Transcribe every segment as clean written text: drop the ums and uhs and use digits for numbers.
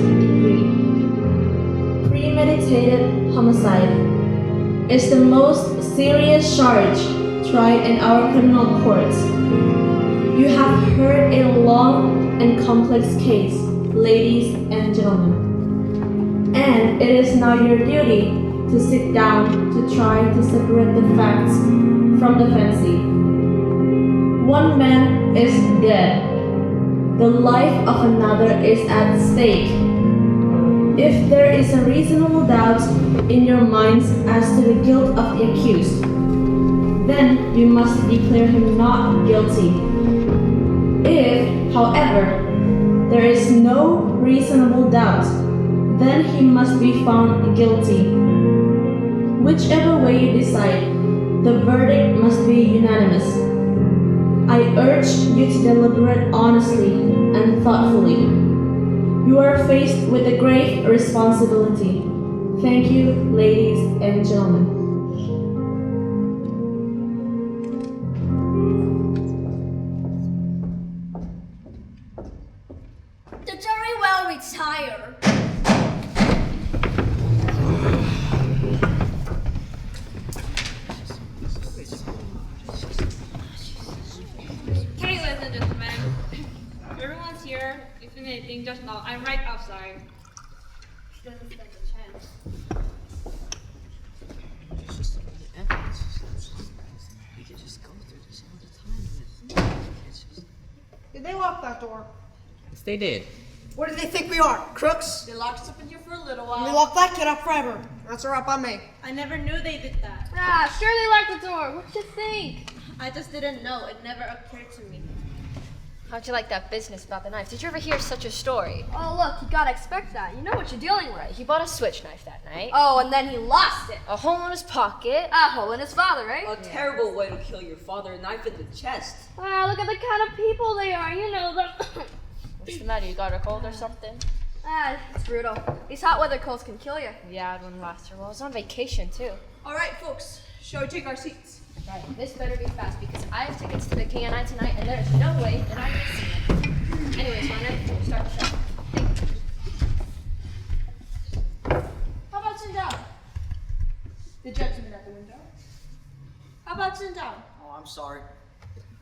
in greed. Premeditated homicide is the most serious charge tried in our criminal courts. You have heard a long and complex case, ladies and gentlemen. And it is now your duty to sit down to try to separate the facts from the fancy. One man is dead. The life of another is at stake. If there is a reasonable doubt in your minds as to the guilt of the accused, then you must declare him not guilty. If, however, there is no reasonable doubt, then he must be found guilty. Whichever way you decide, the verdict must be unanimous. I urge you to deliberate honestly and thoughtfully. You are faced with a grave responsibility. Thank you, ladies and gentlemen. The jury will retire. Okay, ladies and gentlemen. Everyone's here. If anything, just know I'm right outside. She doesn't stand a chance. Did they lock that door? Yes, they did. What do they think we are? Crooks? They locked us up in here for a little We while. locked that kid up forever. That's her up on me. I never knew they did that. Ah, sure they locked the door. What'd you think? I just didn't know. It never occurred to me. How'd you like that business about the knife? Did you ever hear such a story? Oh, look, you gotta expect that. You know what you're dealing with. Right, he bought a switch knife that night. Oh, and then he lost it. A hole in his pocket. A hole in his father, right? A terrible way to kill your father, a knife in the chest. Wow, look at the kind of people they are. You know them. What's the matter? You got a cold or something? Ah, it's brutal. These hot weather colds can kill you. Yeah, I had one last year. Well, I was on vacation too. All right, folks. Shall we take our seats? Right, this better be fast because I have tickets to the KNI tonight and there's no way that I can see it. Anyways, Rhonda, we'll start the show. How about sitting down? The gentleman at the window. How about sitting down? Oh, I'm sorry.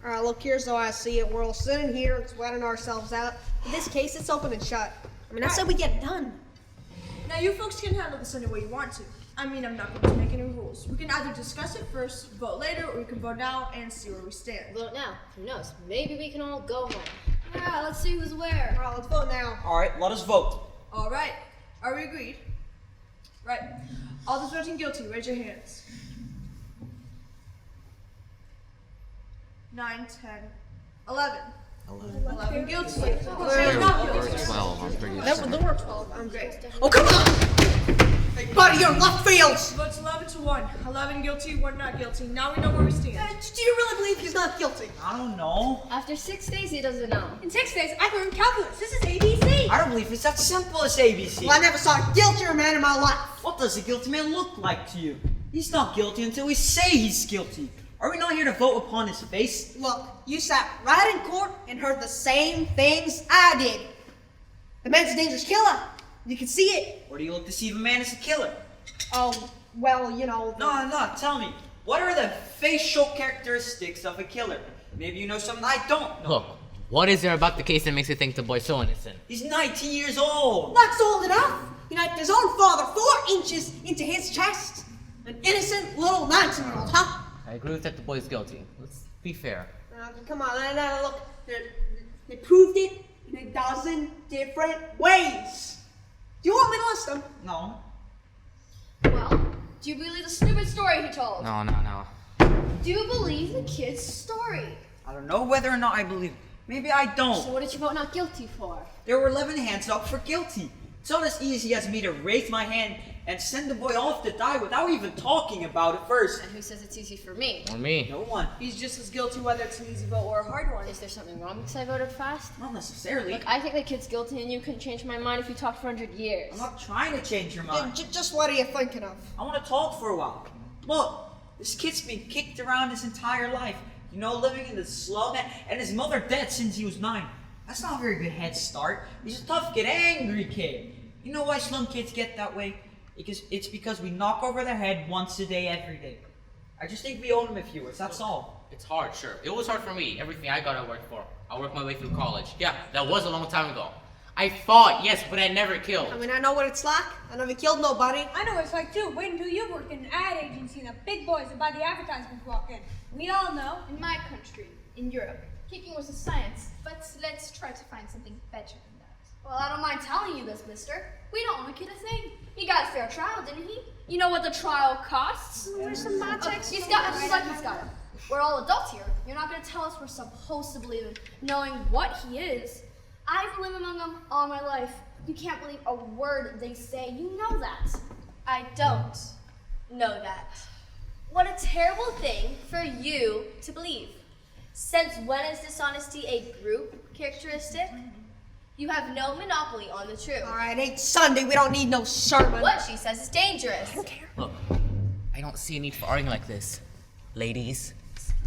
Alright, look, here's how I see it. We're all sitting here, sweating ourselves out. In this case, it's open and shut. I mean, I said we get it done. Now, you folks can handle this any way you want to. I mean, I'm not going to make any rules. We can either discuss it first, vote later, or we can vote now and see where we stand. Vote now. Who knows? Maybe we can all go home. Yeah, let's see who's where. Alright, let's vote now. Alright, let us vote. All right. Are we agreed? Right. All those voting guilty, raise your hands. 9, 10, 11. 11 guilty. Not guilty. 12, I'm pretty There sure. were 12. I'm great. Oh, come on! Hey, buddy, you're left fields! Votes 11 to 1. 11 guilty, 1 not guilty. Now we know where we stand. Do you really believe he's not guilty? I don't know. After 6 days, he doesn't know. In 6 days, I learned calculus. This is ABC. I don't believe it's that simple as ABC. Well, I never saw a guiltier man in my life. What does a guilty man look like to you? He's not guilty until we say he's guilty. Are we not here to vote upon his face? Look, you sat right in court and heard the same things I did. The man's a dangerous killer. You can see it. Or do you look to see if a man is a killer? Oh, well, you know. No, tell me. What are the facial characteristics of a killer? Maybe you know something I don't know. Look, what is there about the case that makes you think the boy's so innocent? He's 19 years old. That's old enough. He knifed his own father 4 inches into his chest. An innocent little 19-year-old, huh? I agree with that the boy's guilty. Let's be fair. Come on, now look. They proved it in a dozen different ways. Do you want me to list them? No. Well, do you believe the stupid story he told? No. Do you believe the kid's story? I don't know whether or not I believe. Maybe I don't. So what did you vote not guilty for? There were 11 hands up for guilty. It's not as easy as me to raise my hand and send the boy off to die without even talking about it first. And who says it's easy for me? Or me. No one. He's just as guilty whether it's an easy vote or a hard one. Is there something wrong because I voted fast? Not necessarily. Look, I think the kid's guilty and you couldn't change my mind if you talked for 100 years. I'm not trying to change your mind. Just what are you thinking of? I want to talk for a while. Look, this kid's been kicked around his entire life. You know, living in the slum, and his mother dead since he was 9. That's not a very good head start. He's a tough kid, angry kid. You know why slum kids get that way? It's because we knock over their head once a day, every day. I just think we owe him a few words, that's all. It's hard, sure. It was hard for me. Everything I got I worked for. I worked my way through college. Yeah, that was a long time ago. I fought, yes, but I never killed. I mean, I know what it's like. I never killed nobody. I know what it's like too. Wait until you work in an ad agency and the big boys that buy the advertisements walk in. We all know. In my country, in Europe, kicking was a science, but let's try to find something better than that. Well, I don't mind telling you this, mister. We don't owe a kid a thing. He got a fair trial, didn't he? You know what the trial costs? There's some math He's got it. We're all adults here. You're not going to tell us we're supposed to believe him, knowing what he is. I've lived among them all my life. You can't believe a word they say. You know that. I don't know that. What a terrible thing for you to believe. Since when is dishonesty a group characteristic? You have no monopoly on the truth. All right, ain't Sunday. We don't need no sermon. What she says is dangerous. Look, I don't see a need for arguing like this. Ladies,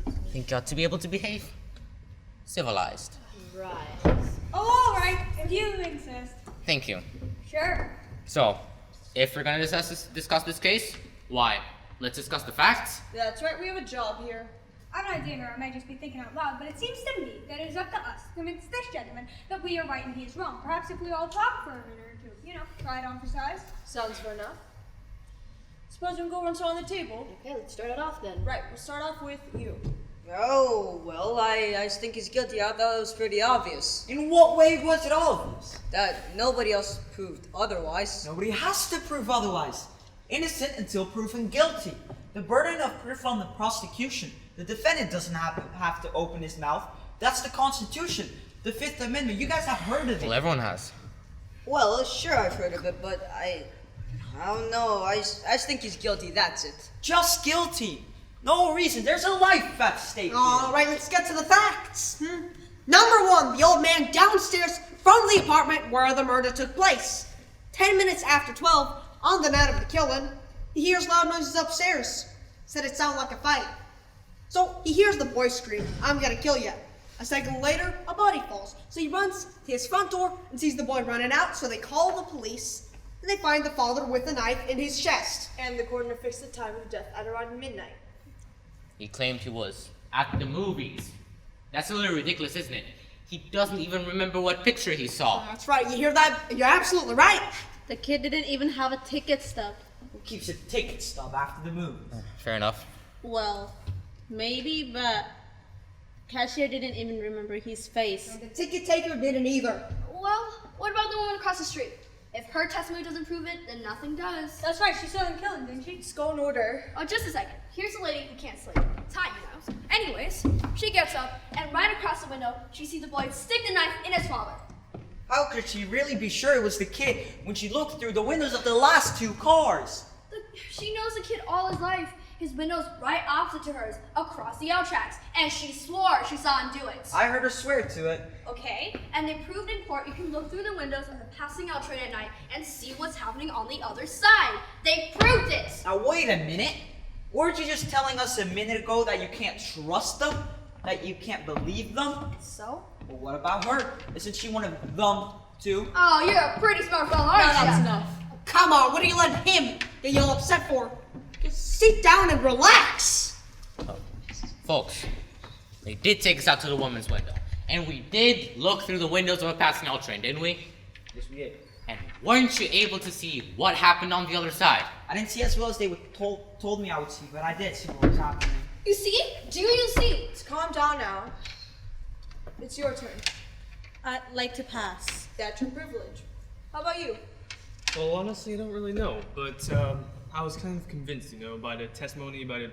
I think you ought to be able to behave. Civilized. Right. Oh, all right, if you insist. Thank you. Sure. So, if we're gonna discuss this case, why? Let's discuss the facts. Yeah, that's right, we have a job here. I have an idea here. I might just be thinking out loud, but it seems to me that it is up to us to convince this gentleman that we are right and he is wrong. Perhaps if we all talk for a minute or two, try it on for size. Sounds fair enough. Suppose we can go run some on the table. Okay, let's start it off then. Right, we'll start off with you. Oh, well, I think he's guilty. I thought it was pretty obvious. In what way was it obvious? That nobody else proved otherwise. Nobody has to prove otherwise. Innocent until proven guilty. The burden of proof on the prosecution. The defendant doesn't have to open his mouth. That's the Constitution. The Fifth Amendment. You guys have heard of it. Well, everyone has. Well, sure, I've heard of it, but I don't know. I just think he's guilty. That's it. Just guilty. No reason. There's a life at stake. All right, let's get to the facts. Number one, the old man downstairs from the apartment where the murder took place. 10 minutes after 12, on the night of the killing, he hears loud noises upstairs. Said it sounded like a fight. So he hears the boy scream, "I'm gonna kill you." A second later, a body falls. So he runs to his front door and sees the boy running out, so they call the police, and they find the father with a knife in his chest. And the coroner fixed the time of death at around midnight. He claimed he was at the movies. That's a little ridiculous, isn't it? He doesn't even remember what picture he saw. That's right, you hear that? You're absolutely right. The kid didn't even have a ticket stub. Who keeps a ticket stub after the movie? Fair enough. Well, maybe, but cashier didn't even remember his face. And the ticket taker didn't either. Well, what about the woman across the street? If her testimony doesn't prove it, then nothing does. That's right, she saw him killing, didn't she? Let's go in order. Oh, just a second. Here's a lady who can't sleep. It's hot, you know. Anyways, she gets up, and right across the window, she sees the boy stick the knife in his father. How could she really be sure it was the kid when she looked through the windows of the last two cars? She knows the kid all his life. His window's right opposite to hers, across the L tracks, and she swore she saw him do it. I heard her swear to it. Okay, and they proved in court you can look through the windows of the passing L train at night and see what's happening on the other side. They proved it! Now wait a minute. Weren't you just telling us a minute ago that you can't trust them? That you can't believe them? So? Well, what about her? Isn't she one of them too? Oh, you're a pretty smart fella, aren't you? That's enough. Come on, what are you letting him get you all upset for? Just sit down and relax. Folks, they did take us out to the woman's window. And we did look through the windows of a passing L train, didn't we? Yes, we did. And weren't you able to see what happened on the other side? I didn't see as well as they told me I would see, but I did see what was happening. You see? Do you see? Let's calm down now. It's your turn. I'd like to pass. That's your privilege. How about you? Well, honestly, I don't really know, but I was kind of convinced, by the testimony by the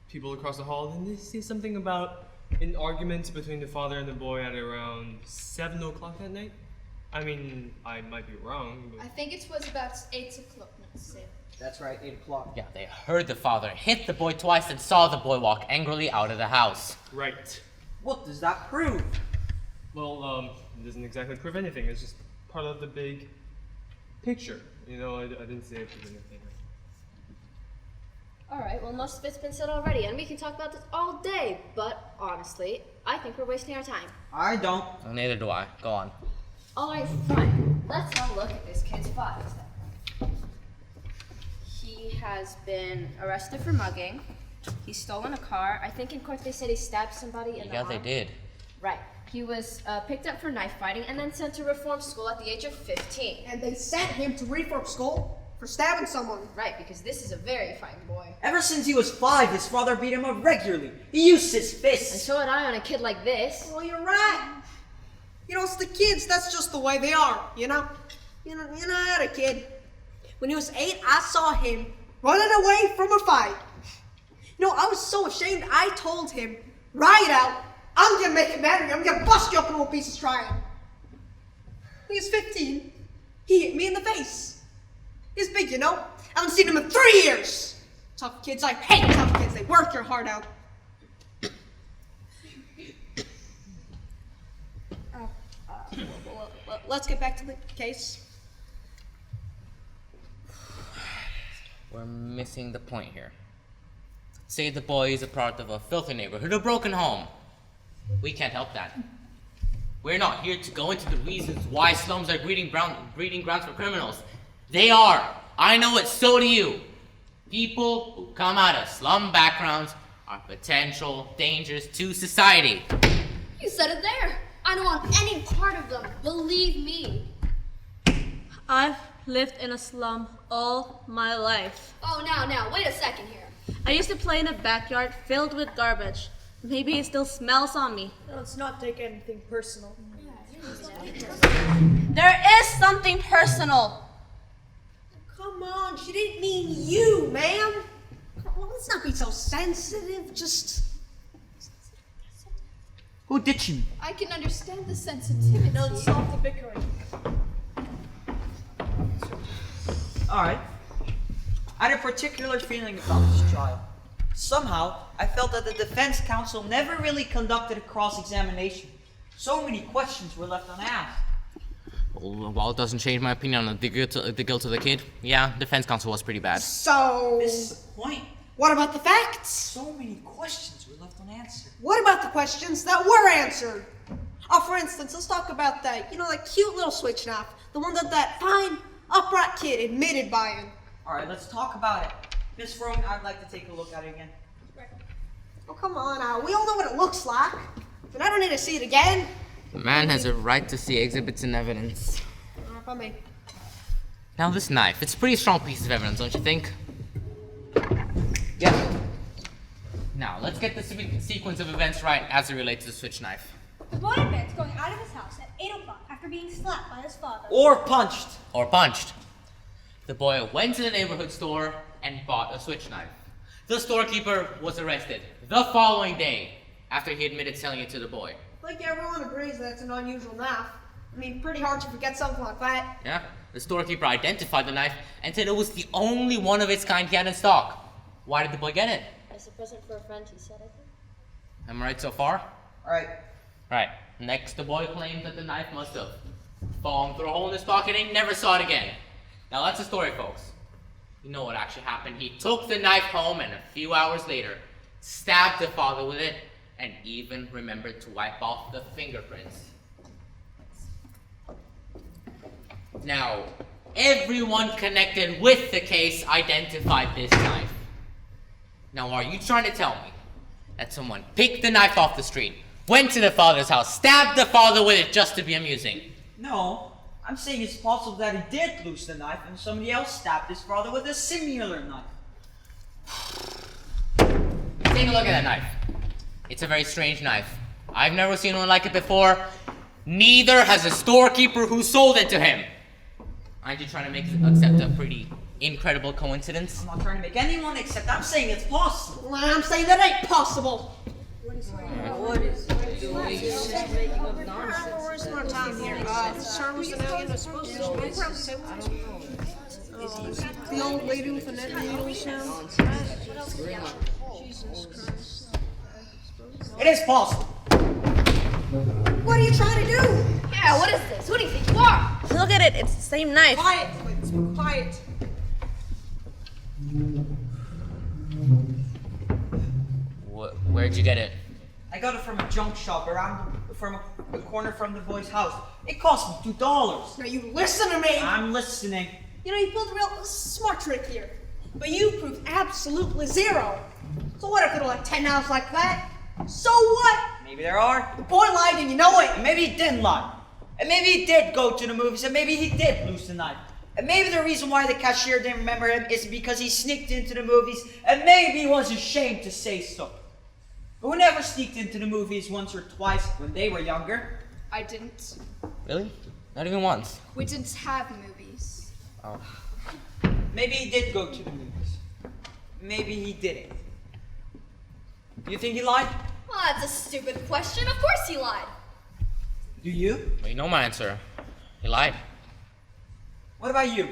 people across the hall. Didn't they say something about an argument between the father and the boy at around 7 o'clock that night? I mean, I might be wrong, but... I think it was about 8 o'clock, not 7. That's right, 8 o'clock. Yeah, they heard the father hit the boy twice and saw the boy walk angrily out of the house. Right. What does that prove? Well, it doesn't exactly prove anything. It's just part of the big picture. I didn't say it was anything. Alright, well, most of it's been said already, and we can talk about this all day, but honestly, I think we're wasting our time. I don't. Well, neither do I. Go on. Alright, fine. Let's have a look at this kid's files then. He has been arrested for mugging. He's stolen a car. I think in court they said he stabbed somebody in the arm. Yeah, they did. Right. He was picked up for knife fighting and then sent to reform school at the age of 15. And they sent him to reform school for stabbing someone. Right, because this is a very fine boy. Ever since he was 5, his father beat him up regularly. He used his And fists. so would I on a kid like this. Well, you're right. You know, it's the kids, that's just the way they are, you know? You know, I had a kid. When he was 8, I saw him running away from a fight. You know, I was so ashamed, I told him, right out, I'm gonna make him angry, I'm gonna bust you up into pieces trying. When he was 15, he hit me in the face. He's big, you know? I haven't seen him in 3 years. Tough kids, I hate tough kids, they work your heart out. Let's get back to the case. We're missing the point here. Say the boy is a product of a filthy neighborhood, a broken home. We can't help that. We're not here to go into the reasons why slums are breeding grounds for criminals. They are. I know it, so do you. People who come out of slum backgrounds are potential dangers to society. You said it there. I don't want any part of them. Believe me. I've lived in a slum all my life. Oh, now, wait a second here. I used to play in a backyard filled with garbage. Maybe it still smells on me. Let's not take anything personal. There is something personal. Come on, she didn't mean you, ma'am. Well, let's not be so sensitive, just... Who did she? I can understand the sensitivity. No, let's stop the bickering. Alright. I had a particular feeling about this trial. Somehow, I felt that the defense counsel never really conducted a cross-examination. So many questions were left unasked. Well, it doesn't change my opinion on the guilt of the kid. Yeah, defense counsel was pretty bad. So... This is the point. What about the facts? So many questions were left unanswered. What about the questions that were answered? For instance, let's talk about that, that cute little switch knife. The one that fine, upright kid admitted buying. Alright, let's talk about it. Miss Frohn, I'd like to take a look at it again. Oh, come on now. We all know what it looks like. And I don't need to see it again. The man has a right to see exhibits and evidence. If I may. Now this knife, it's a pretty strong piece of evidence, don't you think? Yeah. Now, let's get the sequence of events right as it relates to the switch knife. The boy admits going out of his house at 8 o'clock after being slapped by his father. Or punched. Or punched. The boy went to the neighborhood store and bought a switch knife. The storekeeper was arrested the following day after he admitted selling it to the boy. Like everyone agrees that it's an unusual knife. I mean, pretty hard to forget something like that. Yeah, the storekeeper identified the knife and said it was the only one of its kind he had in stock. Why did the boy get it? As a present for a friend, he said, I think. Am I right so far? Alright. Right. Next, the boy claimed that the knife must have fallen through a hole in his pocket and he never saw it again. Now that's the story, folks. You know what actually happened. He took the knife home and a few hours later stabbed the father with it and even remembered to wipe off the fingerprints. Now, everyone connected with the case identified this knife. Now, are you trying to tell me that someone picked the knife off the street, went to the father's house, stabbed the father with it just to be amusing? No, I'm saying it's possible that he did lose the knife and somebody else stabbed his father with a similar knife. Take a look at that knife. It's a very strange knife. I've never seen one like it before. Neither has the storekeeper who sold it to him. Aren't you trying to accept a pretty incredible coincidence? I'm not trying to make anyone accept. I'm saying it's possible. Well, I'm saying that ain't possible. What is it doing? She's making up nonsense. Where's my time here? Charles and Alien are supposed to I don't know. The old lady with the net needle sound. Jesus Christ. It is possible. What are you trying to do? Yeah, what is this? Who do you think you are? Look at it, it's the same knife. Quiet, please. Quiet. Where'd you get it? I got it from a junk shop from the corner from the boy's house. It cost me $2. Now you listen to me. I'm listening. You know, you pulled a real smart trick here. But you proved absolutely zero. So what if there were like 10 hours like that? So what? Maybe there are. The boy lied and you know it. And maybe he didn't lie. And maybe he did go to the movies, and maybe he did lose the knife. And maybe the reason why the cashier didn't remember him is because he sneaked into the movies, and maybe he was ashamed to say so. But who never sneaked into the movies once or twice when they were younger? I didn't. Really? Not even once? We didn't have movies. Oh. Maybe he did go to the movies. Maybe he didn't. Do you think he lied? Well, that's a stupid question. Of course he lied. Do you? Well, you know my answer. He lied. What about you?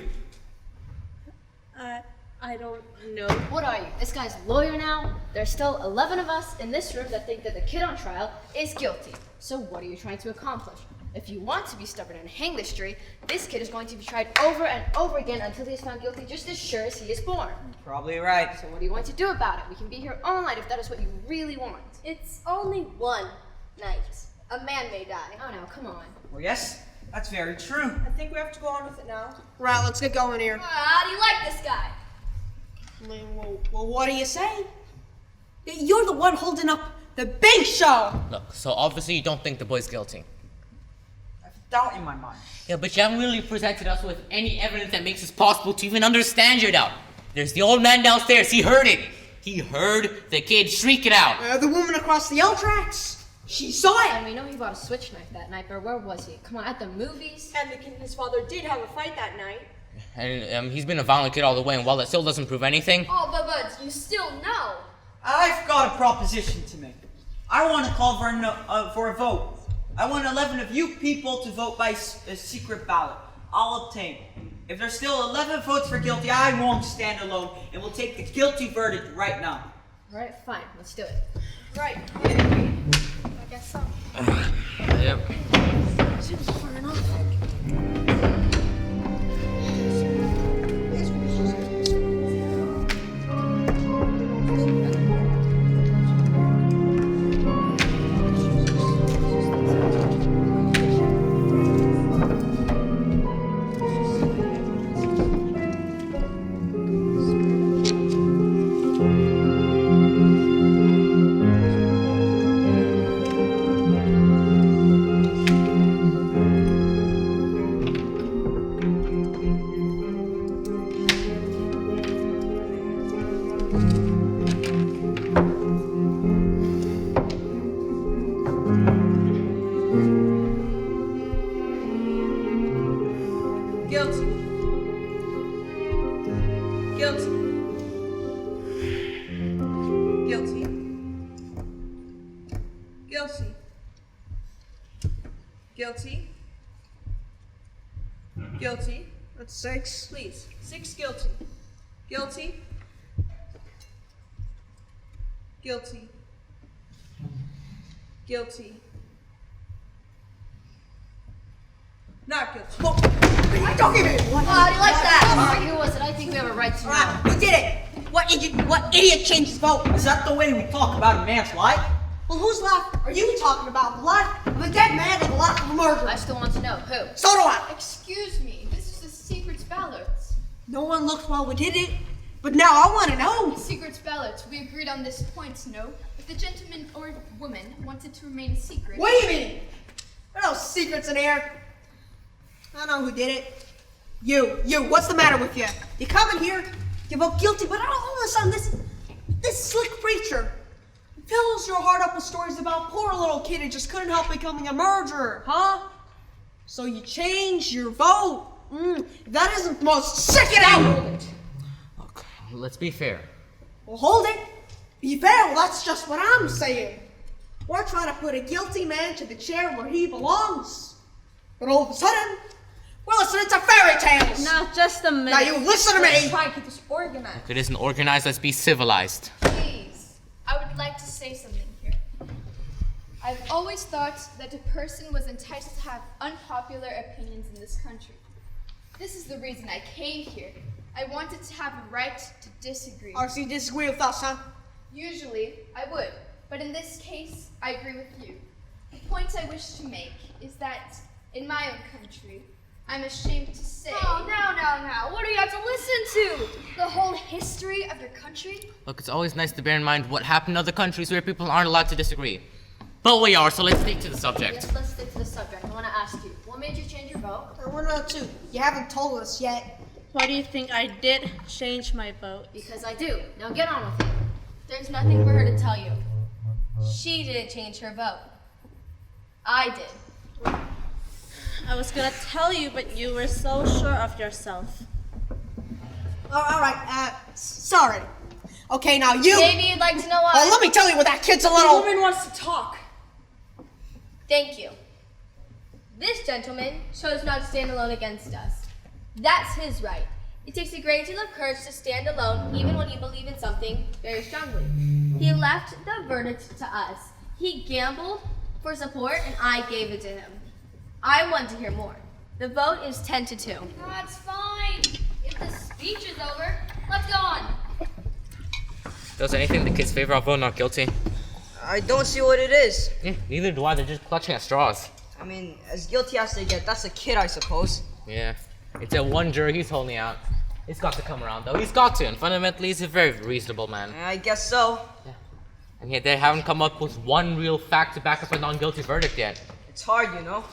I don't know. What are you? This guy's a lawyer now? There's still 11 of us in this room that think that the kid on trial is guilty. So what are you trying to accomplish? If you want to be stubborn and hang this jury, this kid is going to be tried over and over again until he is found guilty just as sure as he is born. Probably right. So what are you going to do about it? We can be here all night if that is what you really want. It's only one night. A man may die. Oh no, come on. Well, yes, that's very true. I think we have to go on with it now. Right, let's get going here. How do you like this guy? Well, what do you say? You're the one holding up the big show. Look, so obviously you don't think the boy's guilty. I have doubt in my mind. Yeah, but you haven't really presented us with any evidence that makes it possible to even understand your doubt. There's the old man downstairs. He heard it. He heard the kid shriek it out. The woman across the L tracks. She saw it. And we know he bought a switch knife that night, but where was he? Come on, at the movies? And the kid and his father did have a fight that night. And he's been a violent kid all the way, and while that still doesn't prove anything... Oh, but you still know. I've got a proposition to make. I want to call for a vote. I want 11 of you people to vote by a secret ballot. I'll obtain. If there's still 11 votes for guilty, I won't stand alone, and we'll take the guilty verdict right now. All right, fine. Let's do it. Right. I guess so. Yep. Seems far enough. Guilty. Guilty. Guilty. Guilty. Guilty. Guilty. That's 6. Please. 6 guilty. Guilty. Guilty. Guilty. Not guilty. Don't give it. How do you like that? Who was it? I think we have a right to know. Who did it? What idiot changed his vote? Is that the way we talk about a man's life? Well, whose life are you talking about? The life of a dead man or the life of a murderer? I still want to know who. So do I. Excuse me, this is a secret ballot. No one looked while we did it, but now I want to know. Secret ballot. We agreed on this point, no? If the gentleman or woman wanted to remain a secret. What do you mean? There are no secrets in here. I know who did it. You, what's the matter with you? You come in here, you vote guilty, but all of a sudden this slick preacher fills your heart up with stories about poor little kid who just couldn't help becoming a murderer, huh? So you change your vote. That isn't the most sick out. Look, let's be fair. Well, hold it. Be fair, well, that's just what I'm saying. We're trying to put a guilty man to the chair where he belongs. But all of a sudden, we're listening to fairy tales. Now, just a minute. Now you listen to me. Try to keep this organized. If it isn't organized, let's be civilized. Please, I would like to say something here. I've always thought that a person was entitled to have unpopular opinions in this country. This is the reason I came here. I wanted to have a right to disagree. Or so you disagree with us, huh? Usually, I would, but in this case, I agree with you. The point I wish to make is that in my own country, I'm ashamed to say. Oh, now. What do you have to listen to? The whole history of your country? Look, it's always nice to bear in mind what happened in other countries where people aren't allowed to disagree. But we are, so let's stick to the subject. Yes, let's stick to the subject. I want to ask you, what made you change your vote? I want to know too. You haven't told us yet. Why do you think I did change my vote? Because I do. Now get on with it. There's nothing for her to tell you. She didn't change her vote. I did. I was gonna tell you, but you were so sure of yourself. All right. Sorry. Okay, now you. Maybe you'd like to know why. Oh, let me tell you what that kid's a little. The woman wants to talk. Thank you. This gentleman chose not to stand alone against us. That's his right. It takes a great deal of courage to stand alone, even when you believe in something very strongly. He left the verdict to us. He gambled for support, and I gave it to him. I want to hear more. The vote is 10-2. That's fine. If the speech is over, let's go on. Does anything in the kid's favor? I'll vote not guilty. I don't see what it is. Neither do I. They're just clutching at straws. I mean, as guilty as they get, that's a kid, I suppose. Yeah. It's that one jury he's holding out. He's got to come around, though. He's got to. And fundamentally, he's a very reasonable man. I guess so. Yeah. And yet they haven't come up with one real fact to back up a non-guilty verdict yet. It's hard, you know.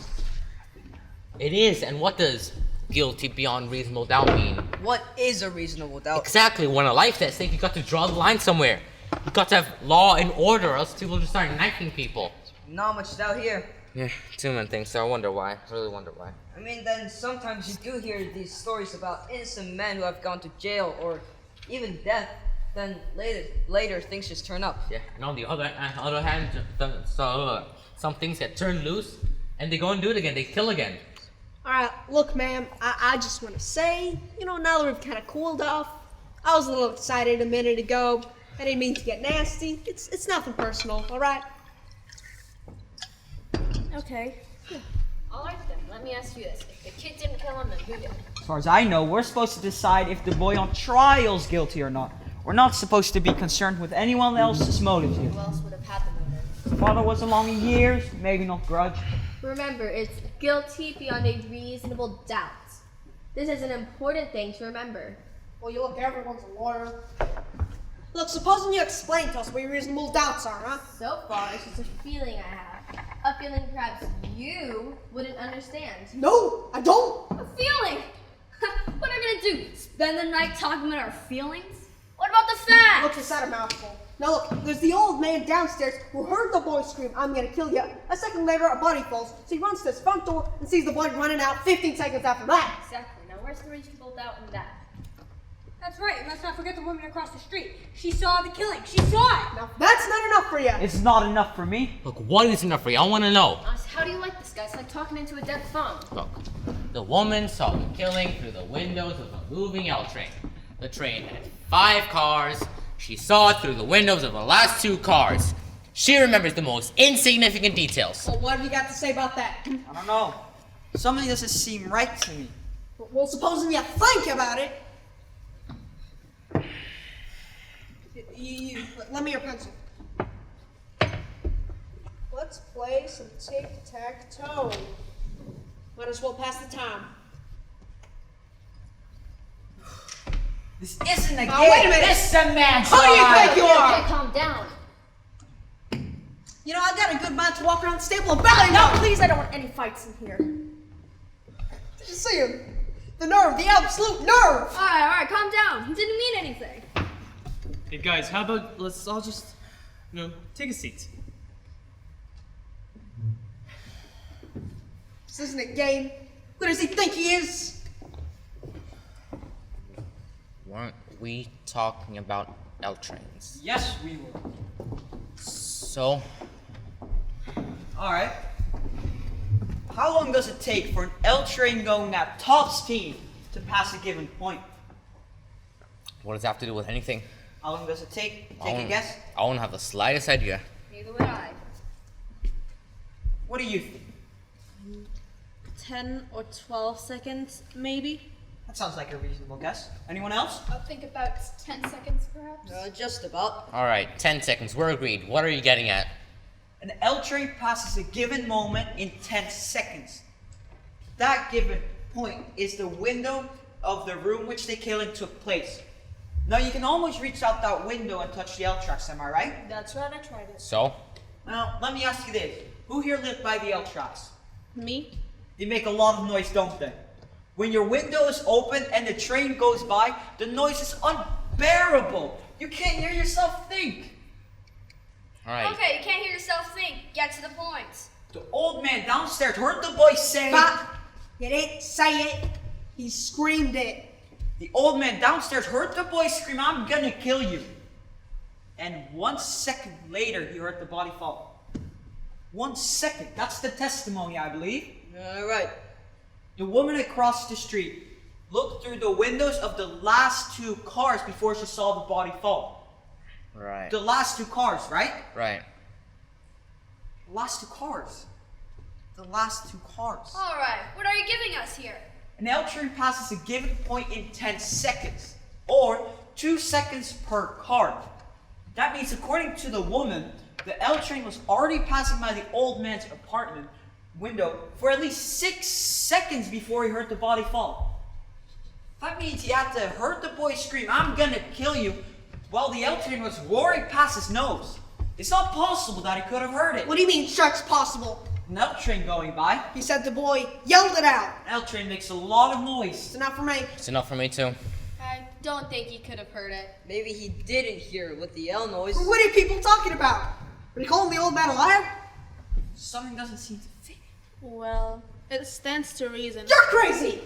It is. And what does guilty beyond reasonable doubt mean? What is a reasonable doubt? Exactly. When a life's at stake, you got to draw the line somewhere. You got to have law and order, or else people just start knifing people. Not much doubt here. Yeah, too many things. So I wonder why. I really wonder why. I mean, then sometimes you do hear these stories about innocent men who have gone to jail or even death. Then later things just turn up. Yeah, and on the other hand, some things get turned loose, and they go and do it again. They kill again. All right, look, ma'am. I just want to say, now that we've kind of cooled off, I was a little excited a minute ago. I didn't mean to get nasty. It's nothing personal. All right. Okay. All right then, let me ask you this. If the kid didn't kill him, then who did? As far as I know, we're supposed to decide if the boy on trial's guilty or not. We're not supposed to be concerned with anyone else's motives here. Who else would have had the motive? Father was along in years, maybe not grudge. Remember, it's guilty beyond a reasonable doubt. This is an important thing to remember. Well, you look, everyone's a lawyer. Look, supposing you explain to us what your reasonable doubts are, huh? So far, it's just a feeling I have. A feeling perhaps you wouldn't understand. No, I don't. A feeling? What are we gonna do? Spend the night talking about our feelings? What about the facts? Look, it's not a mouthful. Now look, there's the old man downstairs who heard the boy scream, "I'm gonna kill you." A second later, a buddy falls, so he runs to his front door and sees the blood running out 15 seconds after that. Exactly. Now, where's the reasonable doubt in that? That's right, and let's not forget the woman across the street. She saw the killing. She saw it! Now, that's not enough for you. It's not enough for me. Look, what is enough for you? I want to know. How do you like this guy? It's like talking into a dead phone. Look, the woman saw the killing through the windows of a moving L train. The train had 5 cars. She saw it through the windows of the last 2 cars. She remembers the most insignificant details. Well, what have you got to say about that? I don't know. Something doesn't seem right to me. Well, supposing you think about it. Lend me your pencil. Let's play some tic-tac-toe. Might as well pass the time. This isn't a game. Wait a minute. This is a man's Who do you think you are? Okay, calm down. I got a good mind to walk around the stable and battle. No, please, I don't want any fights in here. Did you see him? The nerve, the absolute nerve. All right, calm down. He didn't mean anything. Hey guys, how about let's all just, take a seat. This isn't a game. Who does he think he is? Weren't we talking about L trains? Yes, we were. So? Alright. How long does it take for an L train going at top speed to pass a given point? What does that have to do with anything? How long does it take? Take a guess. I don't have the slightest idea. Neither would I. What do you think? 10 or 12 seconds, maybe? That sounds like a reasonable guess. Anyone else? I'll think about 10 seconds, perhaps. Just about. Alright, 10 seconds. We're agreed. What are you getting at? An L train passes a given moment in 10 seconds. That given point is the window of the room which the killing took place. Now you can almost reach out that window and touch the L tracks, am I right? That's right, I tried it. So? Now, let me ask you this. Who here lived by the L tracks? Me? They make a lot of noise, don't they? When your window is open and the train goes by, the noise is unbearable. You can't hear yourself think. Alright. Okay, you can't hear yourself think. Get to the point. The old man downstairs heard the boy say... But he didn't say it. He screamed it. The old man downstairs heard the boy scream, "I'm gonna kill you." And 1 second later, he heard the body fall. 1 second. That's the testimony, I believe. Right. The woman across the street looked through the windows of the last 2 cars before she saw the body fall. Right. The last 2 cars, right? Right. The last 2 cars. The last 2 cars. All right, what are you giving us here? An L train passes a given point in 10 seconds, or 2 seconds per car. That means, according to the woman, the L train was already passing by the old man's apartment window for at least 6 seconds before he heard the body fall. That means he had to heard the boy scream, "I'm gonna kill you," while the L train was roaring past his nose. It's not possible that he could have heard it. What do you mean, shark's possible? An L train going by. He said the boy yelled it out. An L train makes a lot of noise. It's enough for me. It's enough for me too. I don't think he could have heard it. Maybe he didn't hear it with the L noise. What are people talking about? Are they calling the old man a liar? Something doesn't seem to fit. Well, it stands to reason. You're crazy!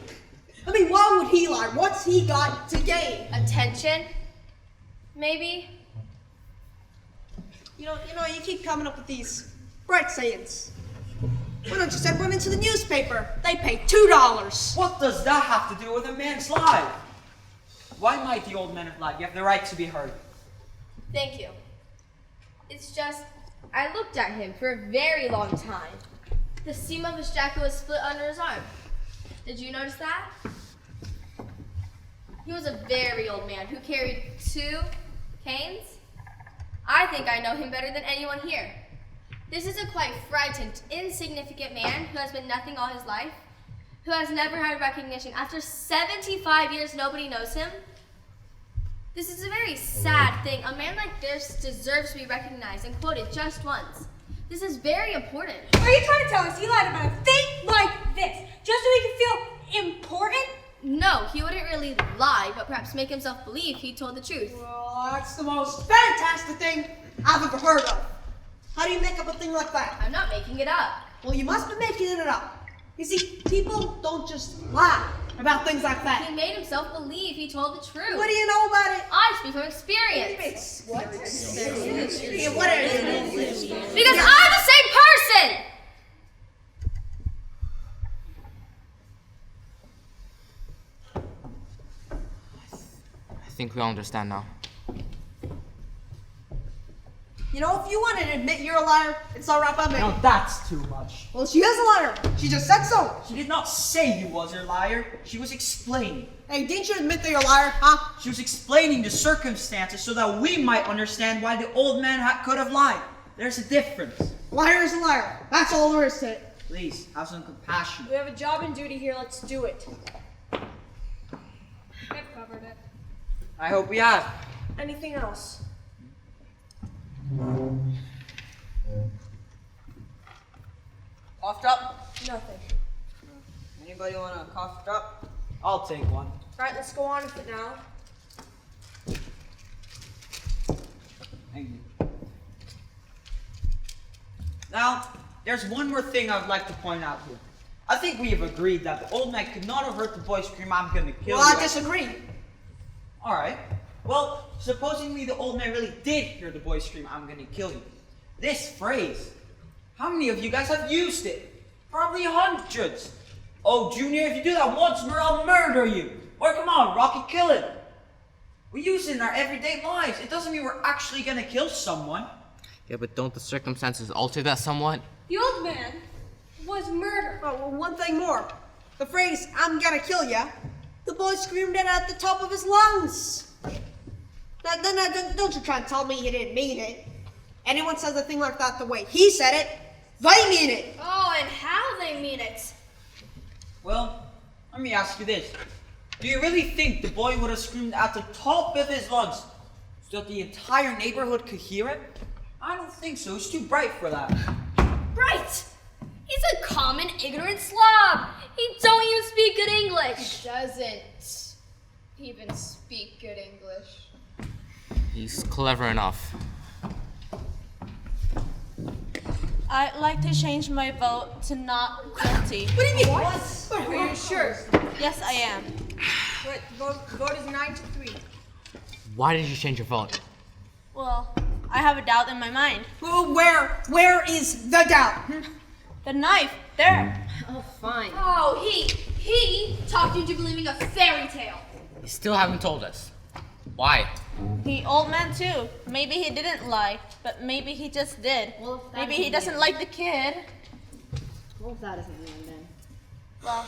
I mean, why would he lie? What's he got to gain? Attention? Maybe? You know, you keep coming up with these bright sayings. Why don't you send one into the newspaper? They pay $2. What does that have to do with a man's life? Why might the old man have lied? You have the right to be heard. Thank you. It's just, I looked at him for a very long time. The seam of his jacket was split under his arm. Did you notice that? He was a very old man who carried 2 canes. I think I know him better than anyone here. This is a quite frightened, insignificant man who has been nothing all his life, who has never had recognition. After 75 years, nobody knows him. This is a very sad thing. A man like this deserves to be recognized and quoted just once. This is very important. Are you trying to tell us he lied about a thing like this just so he can feel important? No, he wouldn't really lie, but perhaps make himself believe he told the truth. Well, that's the most fantastic thing I've ever heard of. How do you make up a thing like that? I'm not making it up. Well, you must be making it up. You see, people don't just lie about things like that. He made himself believe he told the truth. What do you know about it? I speak from experience. What? Because Yeah. I'm the same person! I think we all understand now. You know, if you want to admit you're a liar, it's all right by me. Now that's too much. Well, she is a liar. She just said so. She did not say you was her liar. She was explaining. Hey, didn't you admit that you're a liar, huh? She was explaining the circumstances so that we might understand why the old man could have lied. There's a difference. Liar is a liar. That's all there is to it. Please, have some compassion. We have a job and duty here, let's do it. I've covered it. I hope we have. Anything else? Cough drop? Nothing. Anybody want a cough drop? I'll take one. Alright, let's go on with it now. Thank you. Now, there's one more thing I'd like to point out here. I think we have agreed that the old man could not have heard the boy scream, "I'm gonna kill Well, you." I disagree. Alright. Well, supposingly the old man really did hear the boy scream, "I'm gonna kill you." This phrase, how many of you guys have used it? Probably hundreds. "Oh, Junior, if you do that once more, I'll murder you." Or, "Come on, Rocky, kill it." We use it in our everyday lives. It doesn't mean we're actually gonna kill someone. Yeah, but don't the circumstances alter that somewhat? The old man was murdered. Oh, well, one thing more. The phrase, "I'm gonna kill ya," The boy screamed it at the top of his lungs. Now, don't you try and tell me he didn't mean it. Anyone says a thing like that the way he said it, they mean it. Oh, and how they mean it. Well, let me ask you this. Do you really think the boy would have screamed at the top of his lungs so that the entire neighborhood could hear it? I don't think so. It's too bright for that. Right! He's a common, ignorant slob. He don't even speak good English. He doesn't even speak good English. He's clever enough. I'd like to change my vote to not guilty. What do you mean? What? Are you sure? Yes, I am. Right, vote is 9-3. Why did you change your vote? Well, I have a doubt in my mind. Well, where is the doubt? The knife, there. Oh, fine. Oh, he talked you into believing a fairy tale. You still haven't told us. Why? The old man too. Maybe he didn't lie, but maybe he just did. Well, if that maybe he isn't doesn't the like the kid. Well, if that isn't the end, then. Well,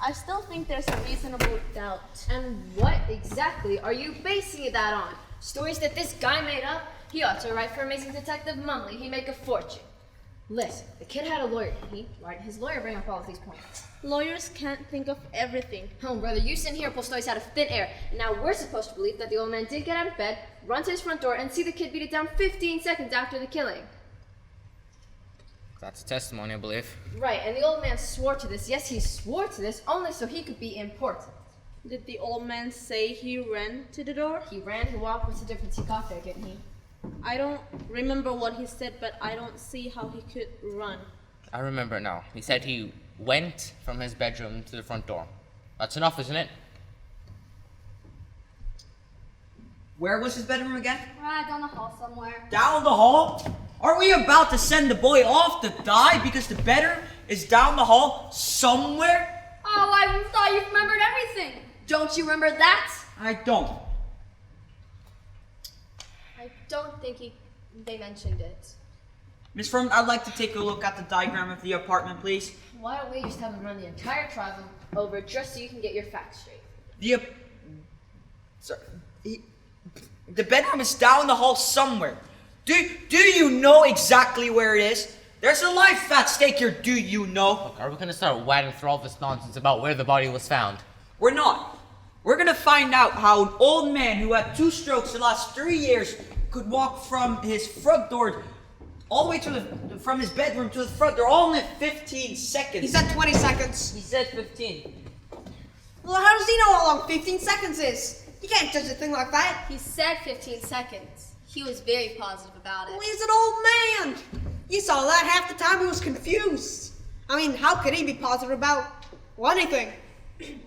I still think there's a reasonable doubt. And what exactly are you basing that on? Stories that this guy made up? He ought to write for Amazing Detective Monthly. He'd make a fortune. Listen, the kid had a lawyer. His lawyer bring up all of these points. Lawyers can't think of everything. Oh, brother, you sit here and pull stories out of thin air. And now we're supposed to believe that the old man did get out of bed, run to his front door, and see the kid beat it down 15 seconds after the killing. That's testimony, I believe. Right, and the old man swore to this. Yes, he swore to this only so he could be important. Did the old man say he ran to the door? He ran, he walked. What's the difference? He got there, didn't he? I don't remember what he said, but I don't see how he could run. I remember now. He said he went from his bedroom to the front door. That's enough, isn't it? Where was his bedroom again? Right down the hall somewhere. Down the hall? Are we about to send the boy off to die because the bedroom is down the hall somewhere? Oh, I thought you remembered everything. Don't you remember that? I don't. I don't think they mentioned it. Miss Fromm, I'd like to take a look at the diagram of the apartment, please. Why don't we just have him run the entire trial over just so you can get your facts straight? The bedroom is down the hall somewhere. Do you know exactly where it is? There's a life at stake here, do you know? Look, are we gonna start wagging through all this nonsense about where the body was found? We're not. We're gonna find out how an old man who had 2 strokes the last 3 years could walk from his front door all the way from his bedroom to the front door all in 15 seconds. He said 20 seconds. He said 15. Well, how does he know how long 15 seconds is? You can't judge a thing like that. He said 15 seconds. He was very positive about it. Well, he's an old man. You saw that half the time he was confused. I mean, how could he be positive about anything? You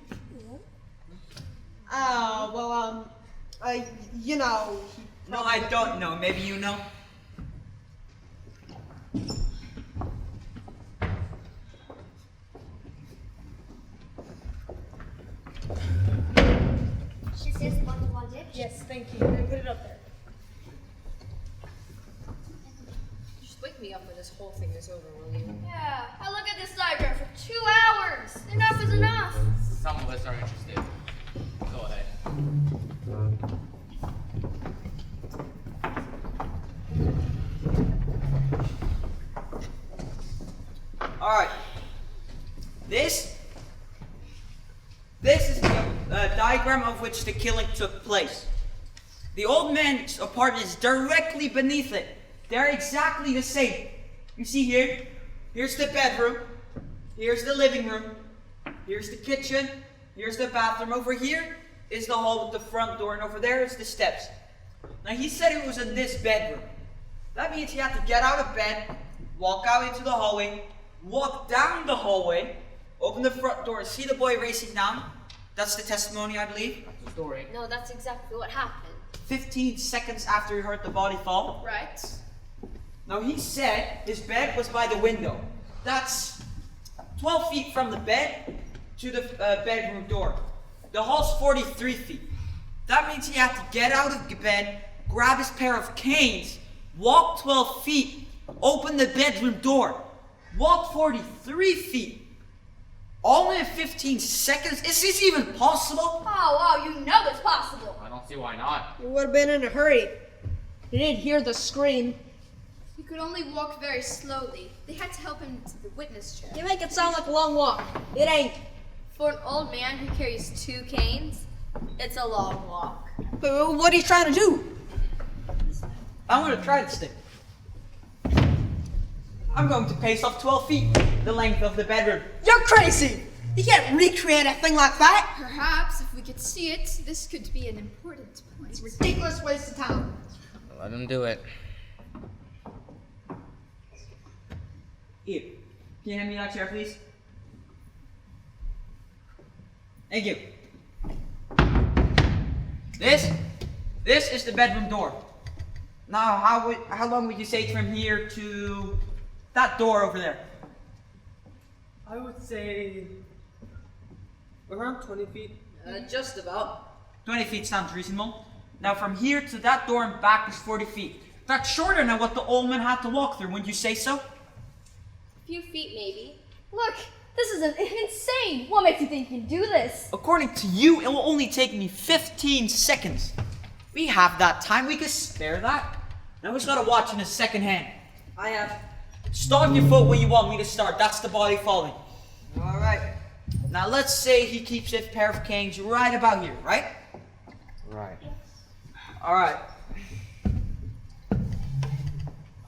know. No, I don't know. Maybe you know. She says what you wanted. Yes, thank you. Put it up there. Just wake me up when this whole thing is over, will you? Yeah, I look at this diagram for 2 hours. Enough is enough. Some of us are interested. Go ahead. Alright. This is the diagram of which the killing took place. The old man's apartment is directly beneath it. They're exactly the same. You see here, here's the bedroom, here's the living room, here's the kitchen, here's the bathroom. Over here is the hall with the front door, and over there is the steps. Now he said it was in this bedroom. That means he had to get out of bed, walk out into the hallway, walk down the hallway, open the front door, and see the boy racing down. That's the testimony, I believe. That's the story. No, that's exactly what happened. 15 seconds after he heard the body fall. Right? Now he said his bed was by the window. That's 12 feet from the bed to the bedroom door. The hall's 43 feet. That means he had to get out of the bed, grab his pair of canes, walk 12 feet, open the bedroom door, walk 43 feet. Only in 15 seconds? Is this even possible? Oh, you know it's possible. I don't see why not. You would have been in a hurry. You didn't hear the scream. He could only walk very slowly. They had to help him to the witness chair. You make it sound like a long walk. It ain't. For an old man who carries 2 canes, it's a long walk. What are you trying to do? I'm going to try to stick. I'm going to pace off 12 feet, the length of the bedroom. You're crazy! You can't recreate a thing like that! Perhaps if we could see it, this could be an important point. It's a ridiculous waste of time. Let him do it. Here, can you hand me that chair, please? Thank you. This is the bedroom door. Now, how long would you say from here to that door over there? I would say around 20 feet. Just about. 20 feet sounds reasonable. Now, from here to that door and back is 40 feet. That's shorter than what the old man had to walk through, wouldn't you say so? A few feet, maybe. Look, this is insane. What makes you think you can do this? According to you, it will only take me 15 seconds. We have that time. We can spare that. Now we just gotta watch in a second hand. I have. Stomp your foot when you want me to start. That's the body falling. Alright. Now let's say he keeps a pair of canes right about here, right? Right. Alright.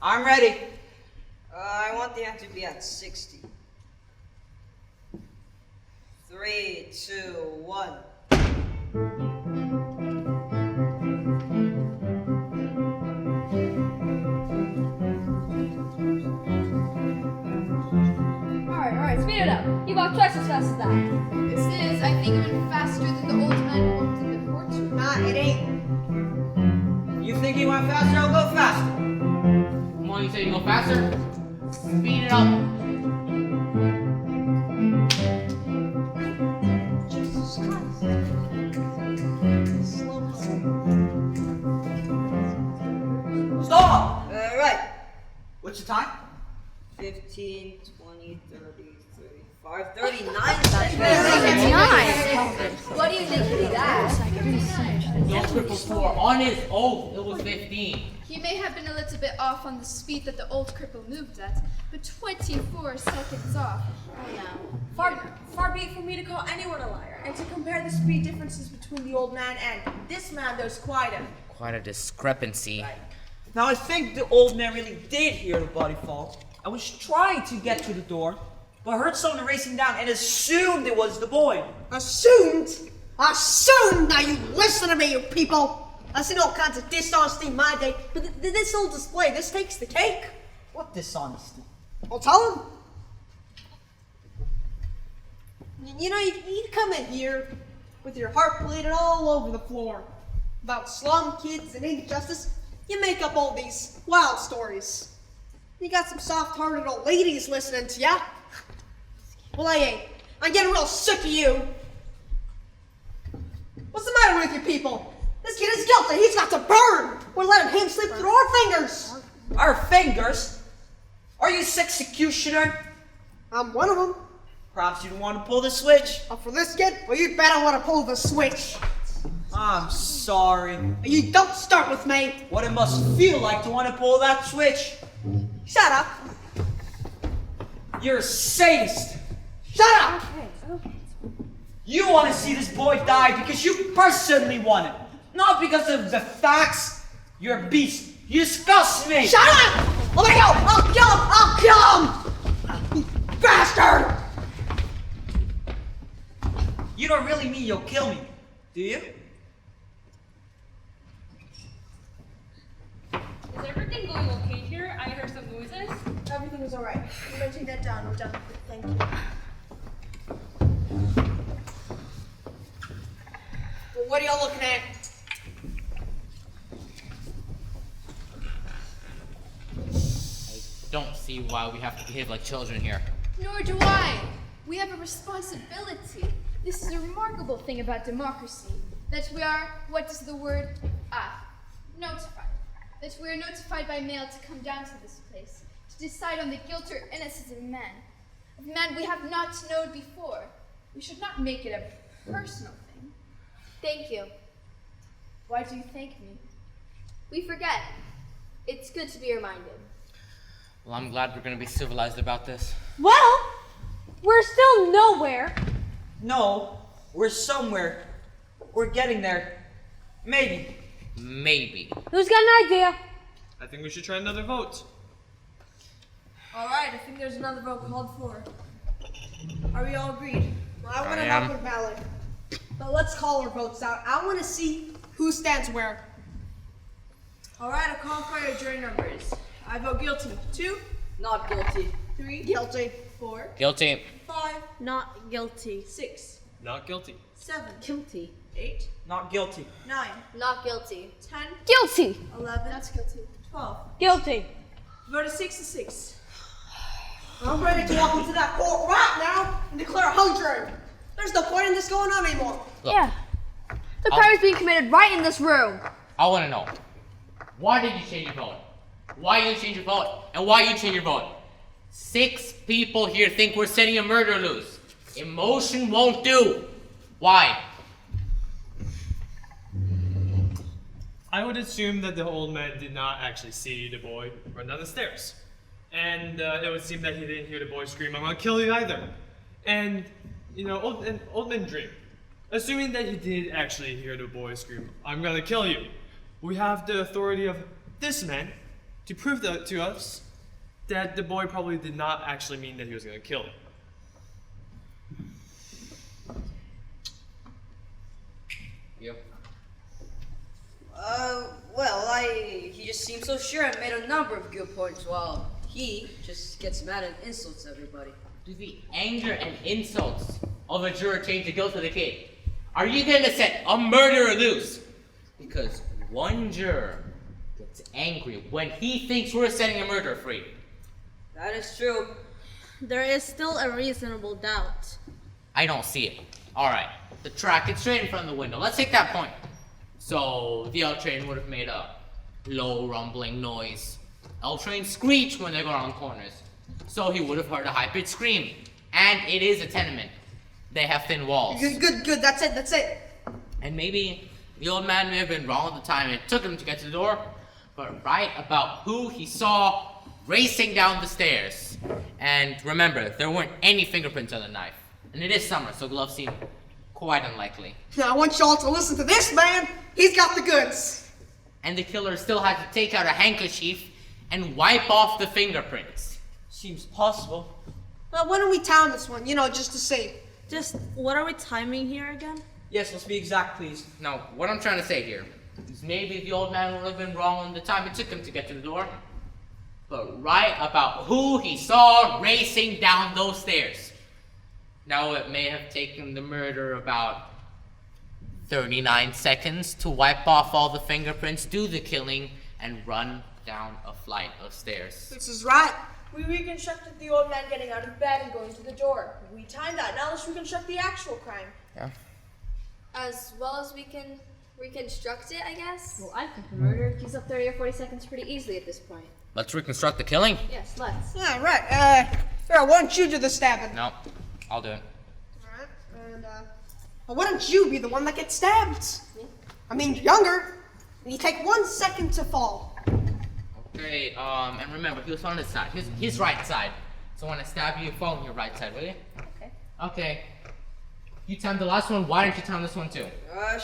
I'm ready. I want the end to be at 60. 3, 2, 1. Alright, speed it up. You walk twice as fast as that. This is, I think, even faster than the old man walked in the portrait. Nah, it ain't. You think he went faster? I'll go faster. Come on, you say you go faster? Speed it up. Jesus Christ. Stop! Right. What's the time? 15, 20, 30, 35, 39 seconds. What do you think would be that? The old cripple swore on his oath it was 15. He may have been a little bit off on the speed that the old cripple moved at, but 24 seconds off. Oh no. Far be it from me to call anyone a liar, and to compare the speed differences between the old man and this man, there's quite Quite a discrepancy. Now I think the old man really did hear the body fall. I was trying to get to the door, but I heard someone racing down and assumed it was the boy. Assumed? Assumed! Now you listen to me, you people! I've seen all kinds of dishonesty in my day, but this whole display, this takes the cake. What dishonesty? I'll tell him. You know, you come in here with your heart bleeding all over the floor about slum kids and injustice. You make up all these wild stories. You got some soft-hearted old ladies listening to ya. Well, I ain't. I'm getting real sick of you. What's the matter with you people? This kid is guilty. He's got to burn. We're letting him slip through our fingers. Our fingers? Are you his executioner? I'm one of them. Perhaps you don't want to pull the switch. Oh, for this kid? Well, you'd better want to pull the switch. I'm sorry. You don't start with me. What it must feel like to want to pull that switch. Shut up. You're a sadist. Shut up. You want to see this boy die because you personally want it. Not because of the facts. You're a beast. You disgust me. Shut up. Let me go. I'll kill him. I'll kill him. You bastard. You don't really mean you'll kill me, do you? Is everything going okay here? I heard some noises. Everything is alright. You may take that down. We're done with it. Thank you. Well, what are y'all looking at? I don't see why we have to behave like children here. Nor do I. We have a responsibility. This is a remarkable thing about democracy, that we are, what is the word? Notified. That we are notified by mail to come down to this place, to decide on the guilt or innocence of men. of a man we have not known before. We should not make it a personal thing. Thank you. Why do you thank me? We forget. It's good to be reminded. Well, I'm glad we're gonna be civilized about this. Well, we're still nowhere. No, we're somewhere. We're getting there. Maybe. Maybe. Who's got an idea? I think we should try another vote. Alright, I think there's another vote called for. Are we all agreed? I want I an am. open ballot. But let's call our votes out. I want to see who stands where. Alright, I'll call for your jury numbers. I vote guilty. 2, Not guilty. 3, Guilty. 4, Guilty. 5, Not guilty. 6, Not guilty. 7, Guilty. 8, Not guilty. 9, Not guilty. 10, Guilty. 11, that's guilty. 12. Guilty. Voted 6 to 6. I'm ready to walk into that court right now and declare a hung jury. There's no point in this going on anymore. Look, Yeah. The crime is being committed right in this room. I wanna know. Why did you change your vote? Why you change your vote? And why you change your vote? 6 people here think we're setting a murder loose. Emotion won't do. Why? I would assume that the old man did not actually see the boy run down the stairs. And it would seem that he didn't hear the boy scream, "I'm gonna kill you," either. And, you know, old men dream. Assuming that he did actually hear the boy scream, "I'm gonna kill you," we have the authority of this man to prove that to us that the boy probably did not actually mean that he was gonna kill him. You. Well, he just seemed so sure and made a number of good points while he just gets mad and insults everybody. Do the anger and insults of a juror change the guilt of the kid? Are you gonna set a murderer loose? Because one juror gets angry when he thinks we're setting a murderer free. That is true. There is still a reasonable doubt. I don't see it. Alright, the track is straight in front of the window. Let's take that point. So the L train would have made a low rumbling noise. L trains screech when they go around corners. So he would have heard a high-pitched scream. And it is a tenement. They have thin walls. Good. That's it. And maybe the old man may have been wrong at the time it took him to get to the door, but right about who he saw racing down the stairs. And remember, there weren't any fingerprints on the knife. And it is summer, so gloves seem quite unlikely. Now I want y'all to listen to this man. He's got the goods. And the killer still had to take out a handkerchief and wipe off the fingerprints. Seems possible. Well, why don't we time this one, just to see. Just, what are we timing here again? Yes, let's be exact, please. Now, what I'm trying to say here is maybe the old man would have been wrong on the time it took him to get to the door, but right about who he saw racing down those stairs. Now, it may have taken the murderer about 39 seconds to wipe off all the fingerprints, do the killing, and run down a flight of stairs. This is right. We reconstructed the old man getting out of bed and going to the door. We timed that. Now let's reconstruct the actual crime. Yeah. As well as we can reconstruct it, I guess. Well, I think the murder keeps up 30 or 40 seconds pretty easily at this point. Let's reconstruct the killing? Yes, let's. Yeah, right. Here, why don't you do the stabbing? No, I'll do it. Alright, and, why don't you be the one that gets stabbed? I mean, you're younger. And you take 1 second to fall. Okay, and remember, he was on his side, his right side. So when I stab you, fall on your right side, will you? Okay. Okay. You timed the last one, why don't you time this one too?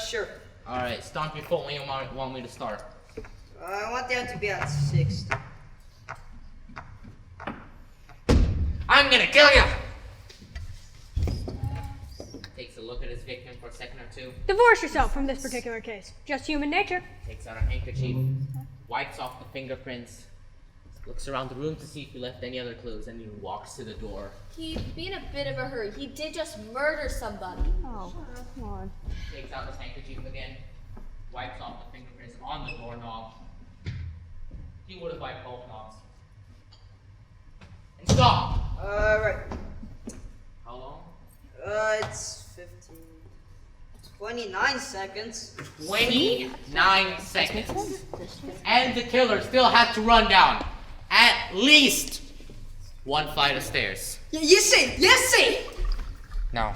Sure. Alright, stomp your foot when you want me to start. I want them to be at 60. I'm gonna kill you! Takes a look at his victim for a second or two, Divorce yourself from this particular case. Just human nature. takes out a handkerchief, wipes off the fingerprints, looks around the room to see if he left any other clues, and he walks to the door. He'd be in a bit of a hurry. He did just murder somebody. Oh, come on. Takes out his handkerchief again, wipes off the fingerprints on the doorknob. He would have wiped both knobs. And stop! Right. How long? It's 29 seconds. 29 seconds. And the killer still had to run down at least one flight of stairs. You see. Now,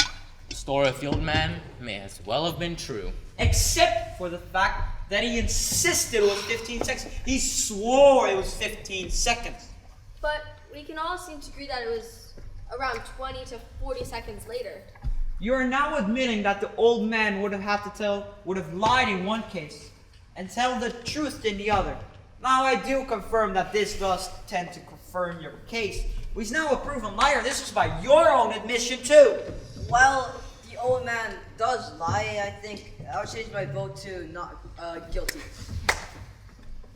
the story of the old man may as well have been true. Except for the fact that he insisted it was 15 seconds. He swore it was 15 seconds. But we can all seem to agree that it was around 20 to 40 seconds later. You are now admitting that the old man would have lied in one case and tell the truth in the other. Now I do confirm that this does tend to confirm your case. He's now a proven liar. This is by your own admission too. Well, the old man does lie, I think. I'll change my vote to not guilty.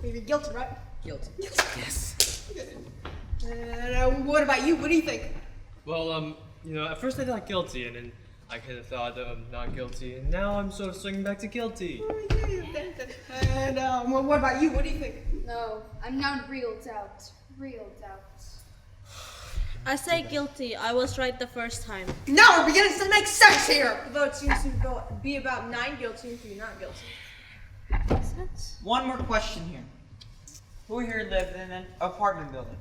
You're guilty, right? Guilty. Yes. What about you? What do you think? Well, at first I thought guilty, and then I kind of thought not guilty, and now I'm sort of swinging back to guilty. And what about you? What do you think? No, I'm now in real doubt. Real doubt. I say guilty. I was right the first time. Now we're beginning to make sense here. The vote seems to be about 9 guilty and 3 not guilty. Makes sense. One more question here. Who here lived in an apartment building?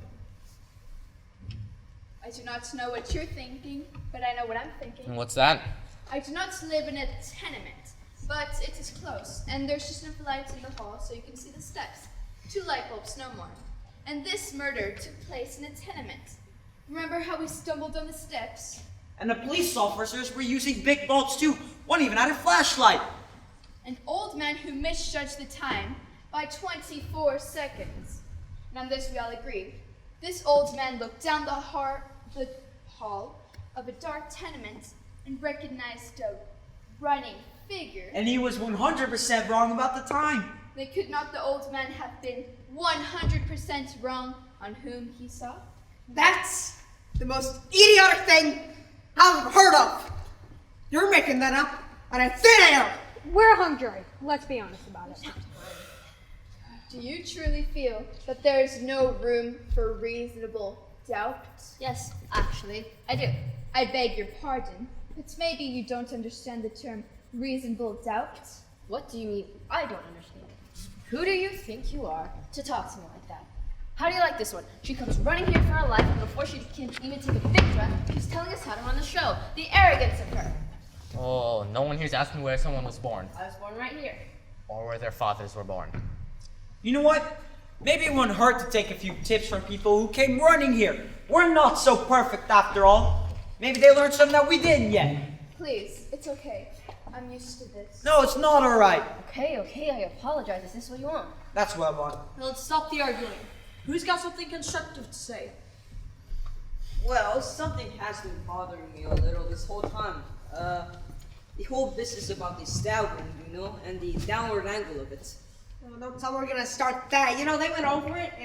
I do not know what you're thinking, but I know what I'm thinking. And what's that? I do not live in a tenement, but it is close, and there's just enough lights in the hall so you can see the steps. 2 light bulbs, no more. And this murder took place in a tenement. Remember how we stumbled on the steps? And the police officers were using big bulbs too. One even had a flashlight. An old man who misjudged the time by 24 seconds. And on this we all agree. This old man looked down the hall of a dark tenement and recognized a running figure. And he was 100% wrong about the time. Then could not the old man have been 100% wrong on whom he saw? That's the most idiotic thing I've ever heard of. You're making that up out of thin air. We're a hung jury. Let's be honest about it. Do you truly feel that there is no room for reasonable doubt? Yes, actually, I do. I beg your pardon, but maybe you don't understand the term reasonable doubt. What do you mean? I don't understand. Who do you think you are to talk to me like that? How do you like this one? She comes running here for her life, and before she can even take a big breath, she's telling us how to run the show. The arrogance of her. Oh, no one here's asking where someone was born. I was born right here. Or where their fathers were born. You know what? Maybe it wouldn't hurt to take a few tips from people who came running here. We're not so perfect after all. Maybe they learned something that we didn't yet. Please, it's okay. I'm used to this. No, it's not alright. Okay, I apologize. Is this what you want? That's what I want. Now let's stop the arguing. Who's got something constructive to say? Well, something has been bothering me a little this whole time. The whole business about the stab wound, and the downward angle of it. Oh, don't tell me we're gonna start that. They went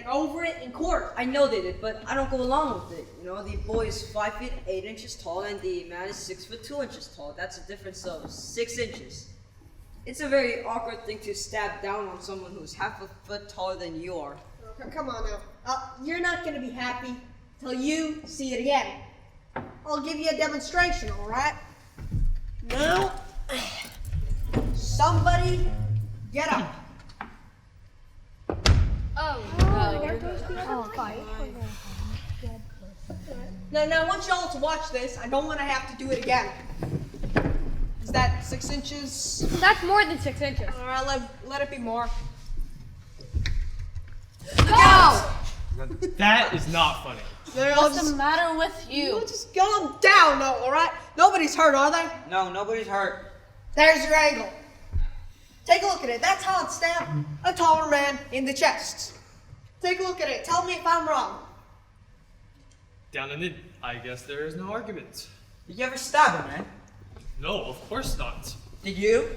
over it in court. I know they did, but I don't go along with it. The boy is 5 feet 8 inches tall, and the man is 6 foot 2 inches tall. That's a difference of 6 inches. It's a very awkward thing to stab down on someone who's half a foot taller than you are. Okay, come on now. You're not gonna be happy till you see it again. I'll give you a demonstration, all right? Now, somebody get up. Now, I want y'all to watch this. I don't want to have to do it again. Is that 6 inches? That's more than 6 inches. All right, let it be more. No! That is not funny. What's the matter with you? Just calm down, though, all right? Nobody's hurt, are they? No, nobody's hurt. There's your angle. Take a look at it. That's how it stabbed a taller man in the chest. Take a look at it. Tell me if I'm wrong. Down in it, I guess there is no argument. Did you ever stab him, man? No, of course not. Did you?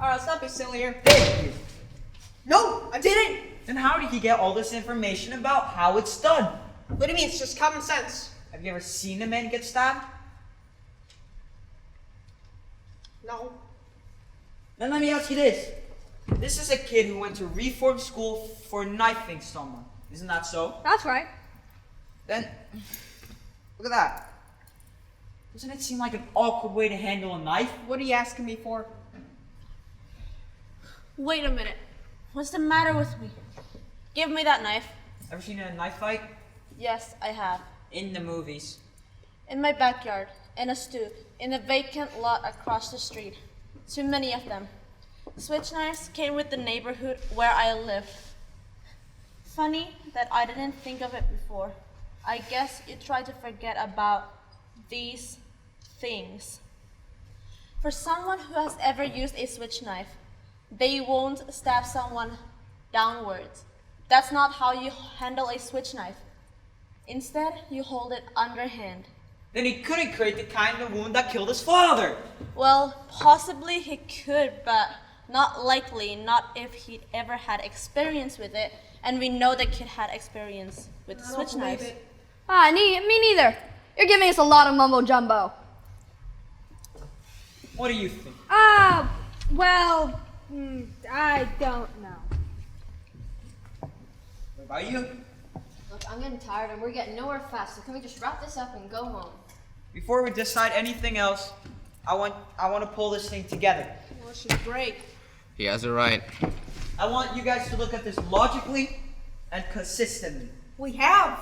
All right, let's not be silly here. Did you? No, I didn't. Then how did he get all this information about how it's done? What do you mean? It's just common sense. Have you ever seen a man get stabbed? No. Then let me ask you this. This is a kid who went to reform school for knifing someone. Isn't that so? That's right. Then, look at that. Doesn't it seem like an awkward way to handle a knife? What are you asking me for? Wait a minute. What's the matter with me? Give me that knife. Ever seen a knife fight? Yes, I have. In the movies. In my backyard, in a stoop, in a vacant lot across the street. Too many of them. Switch knives came with the neighborhood where I lived. Funny that I didn't think of it before. I guess you try to forget about these things. For someone who has ever used a switch knife, they won't stab someone downwards. That's not how you handle a switch knife. Instead, you hold it underhand. Then he couldn't create the kind of wound that killed his father. Well, possibly he could, but not likely, not if he'd ever had experience with it, and we know the kid had experience with the switch knives. Me neither. You're giving us a lot of mumbo jumbo. What do you think? Well, I don't know. What about you? Look, I'm getting tired and we're getting nowhere fast, so can we just wrap this up and go home? Before we decide anything else, I want to pull this thing together. Well, it should break. He has it right. I want you guys to look at this logically and consistently. We have.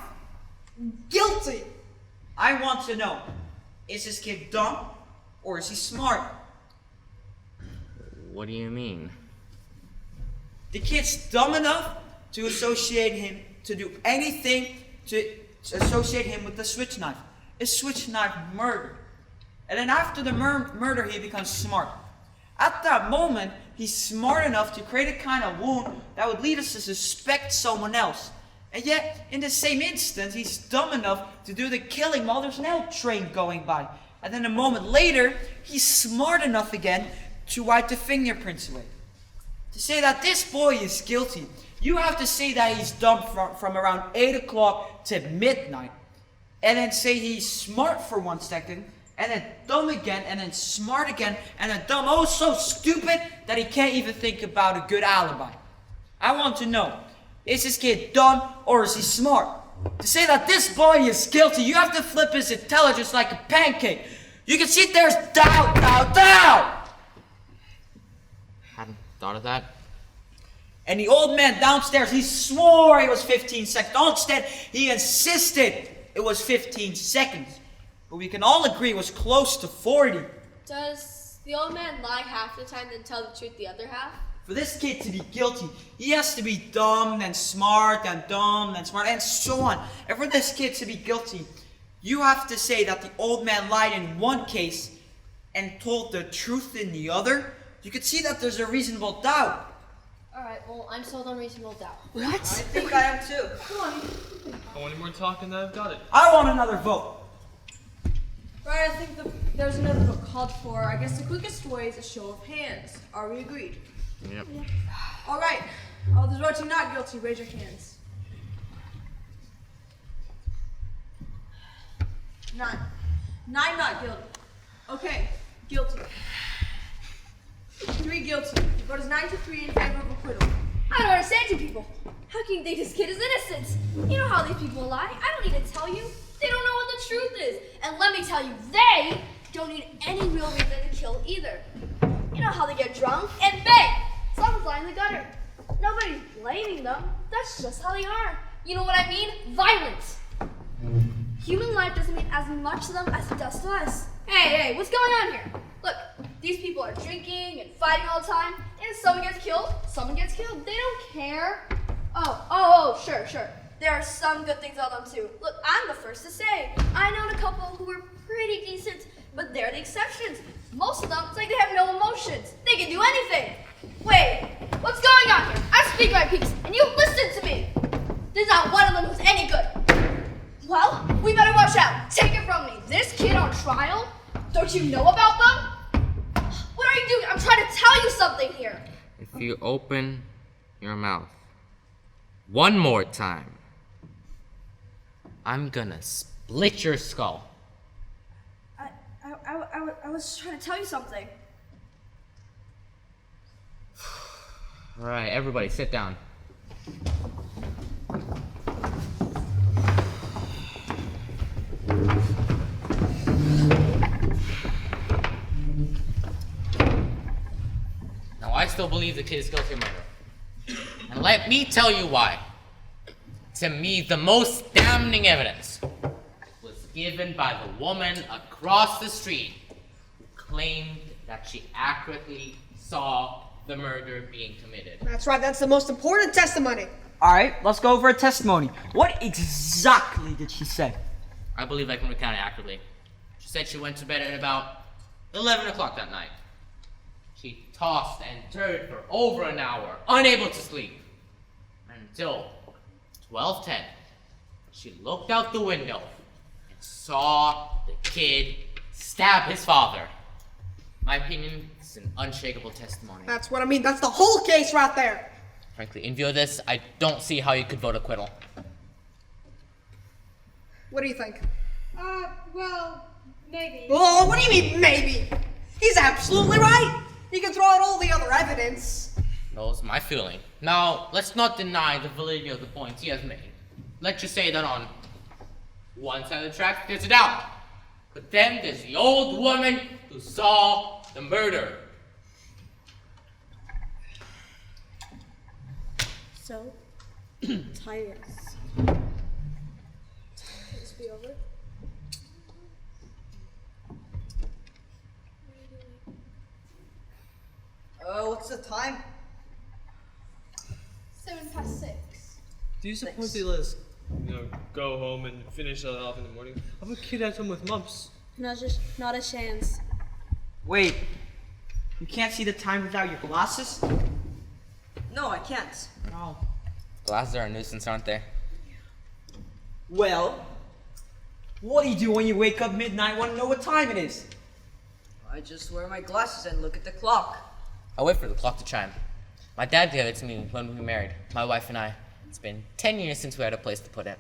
Guilty. I want to know, is this kid dumb or is he smart? What do you mean? The kid's dumb enough to associate him, to do anything to associate him with the switch knife. A switch knife murder. And then after the murder, he becomes smart. At that moment, he's smart enough to create a kind of wound that would lead us to suspect someone else. And yet, in the same instant, he's dumb enough to do the killing while there's an L train going by. And then a moment later, he's smart enough again to wipe the fingerprints away. To say that this boy is guilty, you have to say that he's dumb from around 8 o'clock to midnight. And then say he's smart for 1 second, and then dumb again, and then smart again, and then dumb, oh so stupid that he can't even think about a good alibi. I want to know, is this kid dumb or is he smart? To say that this boy is guilty, you have to flip his intelligence like a pancake. You can see there's doubt. Hadn't thought of that. And the old man downstairs, he swore it was 15 seconds. Instead, he insisted it was 15 seconds. But we can all agree it was close to 40. Does the old man lie half the time then tell the truth the other half? For this kid to be guilty, he has to be dumb, then smart, then dumb, then smart, and so on. And for this kid to be guilty, you have to say that the old man lied in one case and told the truth in the other. You could see that there's a reasonable doubt. Alright, well, I'm sold on reasonable doubt. What? I think I am too. Come on. I want any more talk and I've got it. I want another vote. Right, I think there's another vote called for. I guess the quickest way is a show of hands. Are we agreed? Yep. All right. All those voting not guilty, raise your hands. 9. 9 not guilty. Okay, guilty. 3 guilty. The vote is 9-3 in favor of acquittal. I don't understand you people. How can you think this kid is innocent? You know how these people lie. I don't need to tell you. They don't know what the truth is. And let me tell you, they don't need any real reason to kill either. You know how they get drunk and bang! Someone's lying in the gutter. Nobody's blaming them. That's just how they are. You know what I mean? Violent. Human life doesn't mean as much to them as it does to us. Hey, what's going on here? Look, these people are drinking and fighting all the time, and if someone gets killed, someone gets killed. They don't care. Oh, sure. There are some good things about them too. Look, I'm the first to say, I know a couple who were pretty decent, but they're the exceptions. Most of them, it's like they have no emotions. They can do anything. Wait, what's going on here? I speak my piece, and you listen to me. There's not one of them who's any good. Well, we better watch out. Take it from me. This kid on trial? Don't you know about them? What are you doing? I'm trying to tell you something here. If you open your mouth one more time, I'm gonna split your skull. I was trying to tell you something. All right, everybody, sit down. Now, I still believe the kid is guilty of murder. And let me tell you why. To me, the most damning evidence given by the woman across the street who claimed that she accurately saw the murder being committed. That's right, that's the most important testimony. Alright, let's go over her testimony. What exactly did she say? I believe I can recount it accurately. She said she went to bed at about 11 o'clock that night. She tossed and turned for over an hour, unable to sleep. Until 12:10, she looked out the window and saw the kid stab his father. My opinion, it's an unshakable testimony. That's what I mean, that's the whole case right there. Frankly, in view of this, I don't see how you could vote acquittal. What do you think? Well, maybe. Oh, what do you mean, maybe? He's absolutely right. You can throw out all the other evidence. That's my feeling. Now, let's not deny the validity of the points he has made. Let's just say that on one side of the tracks, there's a doubt. But then there's the old woman who saw the murder. So, tired. This be over? What's the time? 6:07. Do you suppose they let us, go home and finish that off in the morning? I have a kid at home with mumps. Not a chance. Wait, you can't see the time without your glasses? No, I can't. No. Glasses are a nuisance, aren't they? Well, what do you do when you wake up midnight and want to know what time it is? I just wear my glasses and look at the clock. I wait for the clock to chime. My dad gave it to me when we married, my wife and I. It's been 10 years since we had a place to put it.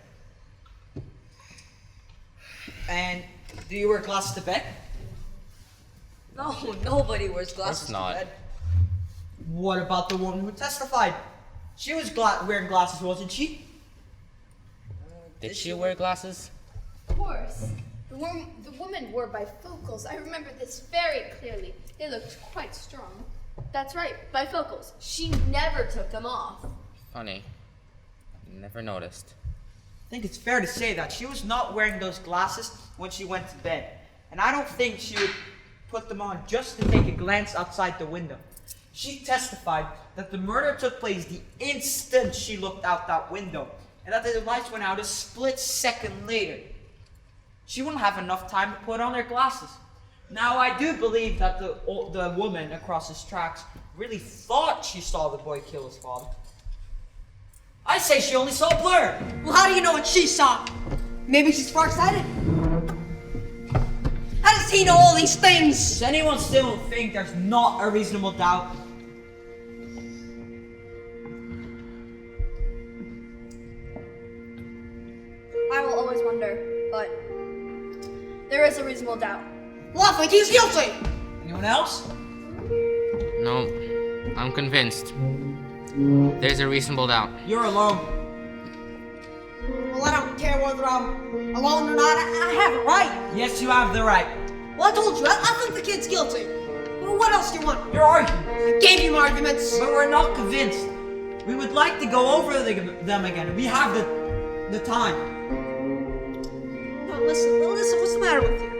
And do you wear glasses to bed? No, nobody wears glasses to not. bed. What about the woman who testified? She was wearing glasses, wasn't she? Did she wear glasses? Of course. The woman wore bifocals. I remember this very clearly. They looked quite strong. That's right, bifocals. She never took them off. Funny. Never noticed. I think it's fair to say that she was not wearing those glasses when she went to bed. And I don't think she would put them on just to take a glance outside the window. She testified that the murder took place the instant she looked out that window, and that the lights went out a split second later. She wouldn't have enough time to put on her glasses. Now, I do believe that the woman across his tracks really thought she saw the boy kill his father. I say she only saw a blur. Well, how do you know what she saw? Maybe she's farsighted. How does he know all these things? Does anyone still think there's not a reasonable doubt? I will always wonder, but there is a reasonable doubt. Well, I think he's guilty. Anyone else? No, I'm convinced. There's a reasonable doubt. You're alone. Well, I don't care whether I'm alone or not. I have a right. Yes, you have the right. Well, I told you, I think the kid's guilty. Well, what else do you want? You're arguing. I gave you my arguments. But we're not convinced. We would like to go over them again. We have the time. Well, listen, what's the matter with you?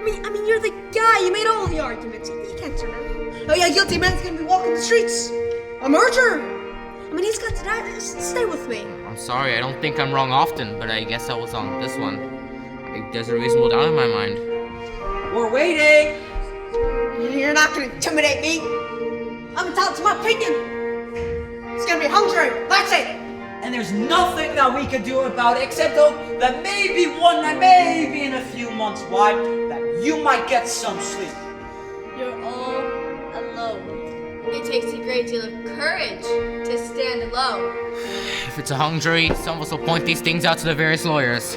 I mean, you're the guy. You made all the arguments. You can't turn out. Oh yeah, guilty man's gonna be walking the streets. A murderer. I mean, he's got to die. Just stay with me. I'm sorry, I don't think I'm wrong often, but I guess I was on this one. There's a reasonable doubt in my mind. We're waiting. You're not gonna intimidate me. I'm entitled to my opinion. It's gonna be hungry. That's it. And there's nothing that we could do about it except hope that maybe one night, maybe in a few months, why, that you might get some sleep. You're all alone. It takes a great deal of courage to stand alone. If it's a hung jury, some of us will point these things out to the various lawyers.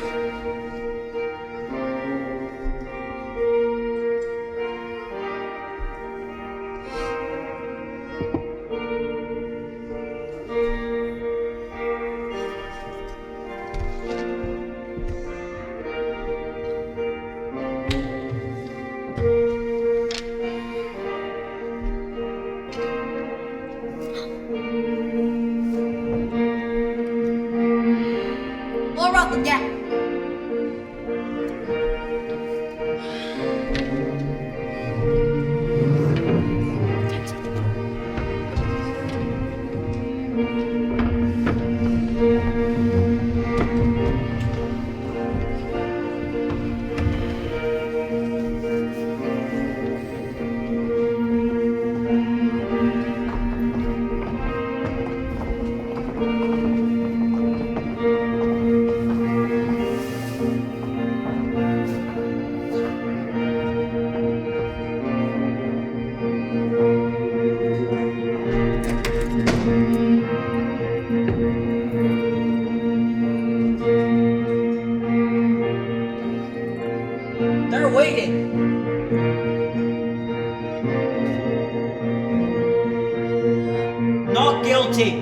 not guilty.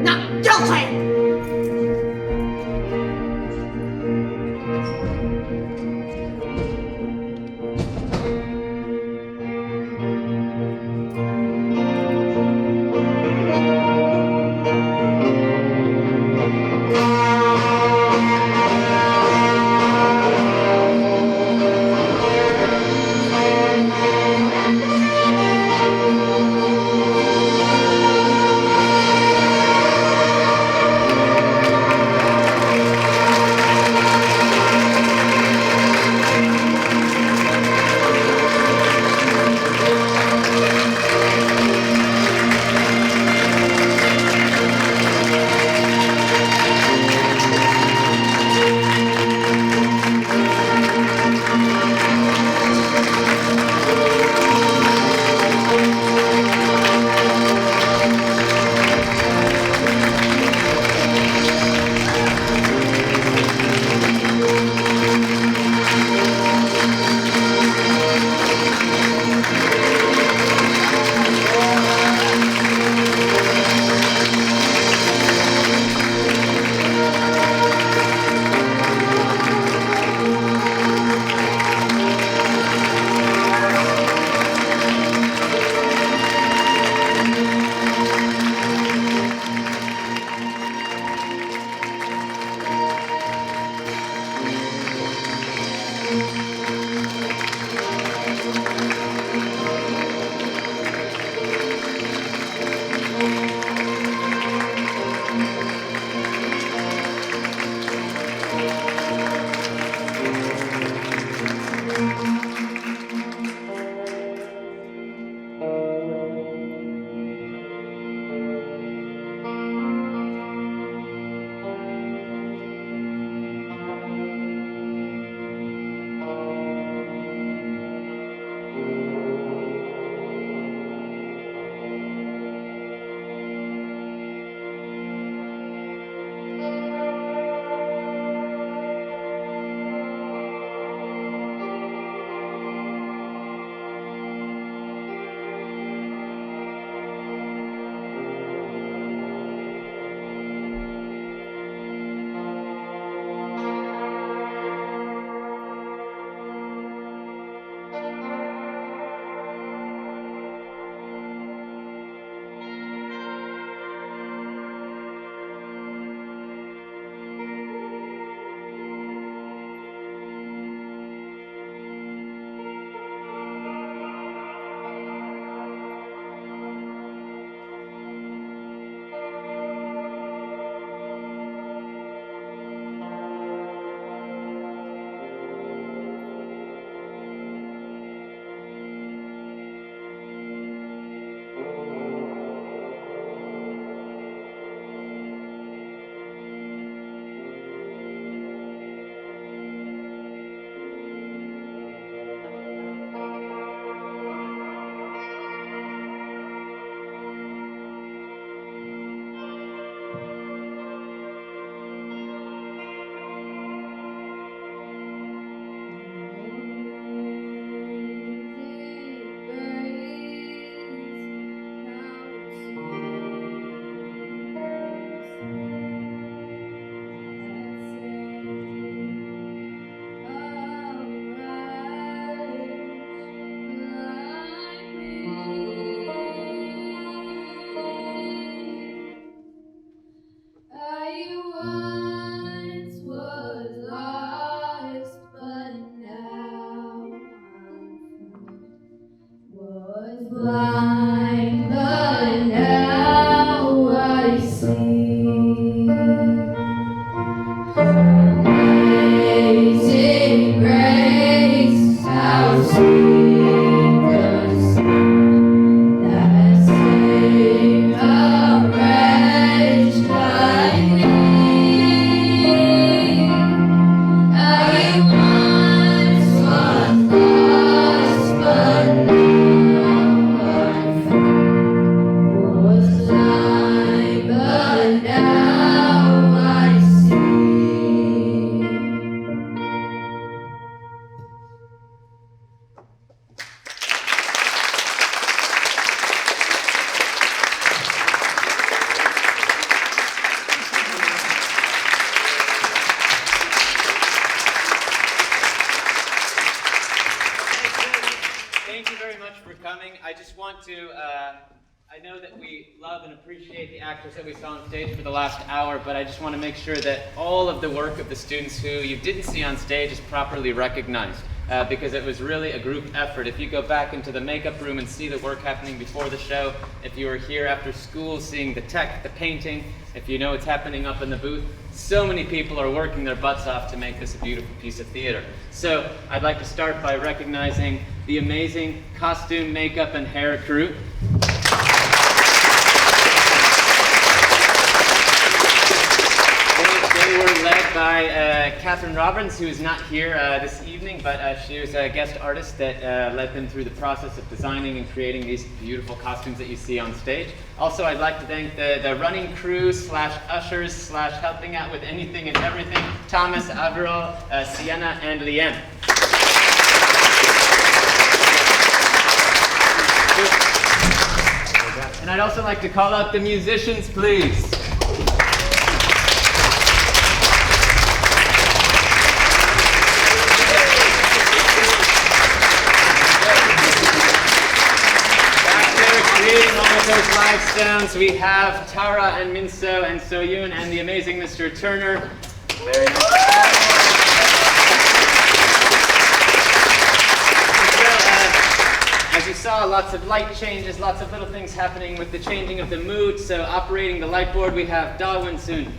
Not guilty! coming. I just want to, I know that we love and appreciate the actors that we saw on stage for the last hour, but I just want to make sure that all of the work of the students who you didn't see on stage is properly recognized. Because it was really a group effort. If you go back into the makeup room and see the work happening before the show, if you were here after school seeing the tech, the painting, if you know what's happening up in the booth, so many people are working their butts off to make this a beautiful piece of theater. So I'd like to start by recognizing the amazing costume, makeup, and hair crew. They were led by Catherine Robbins, who is not here this evening, but she was a guest artist that led them through the process of designing and creating these beautiful costumes that you see on stage. Also, I'd like to thank the running crew / ushers / helping out with anything and everything, Thomas, Averil, Sienna, and Liam. And I'd also like to call out the musicians, please. Creating all of those live sounds, we have Tara and Minso and Soyun and the amazing Mr. Turner. Very nice. So, as you saw, lots of light changes, lots of little things happening with the changing of the mood. So operating the light board, we have Dawin Soon.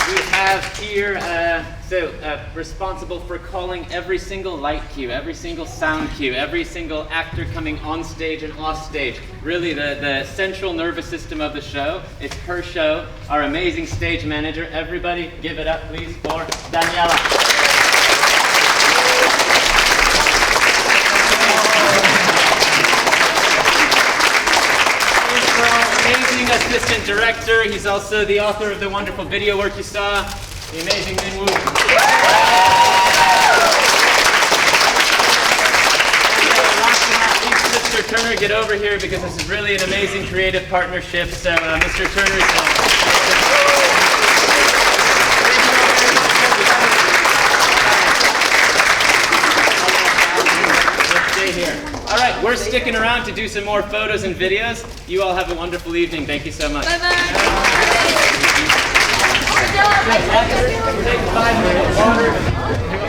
We have here, responsible for calling every single light cue, every single sound cue, every single actor coming on stage and off stage. Really the central nervous system of the show. It's her show. Our amazing stage manager. Everybody give it up, please, for Daniela. Amazing assistant director. He's also the author of the wonderful video work you saw, the amazing Min Woo. Mr. Turner, get over here because this is really an amazing creative partnership. So, Mr. Turner stay here. All right, we're sticking around to do some more photos and videos. You all have a wonderful evening. Thank you so much. Bye-bye. Take 5 minutes water.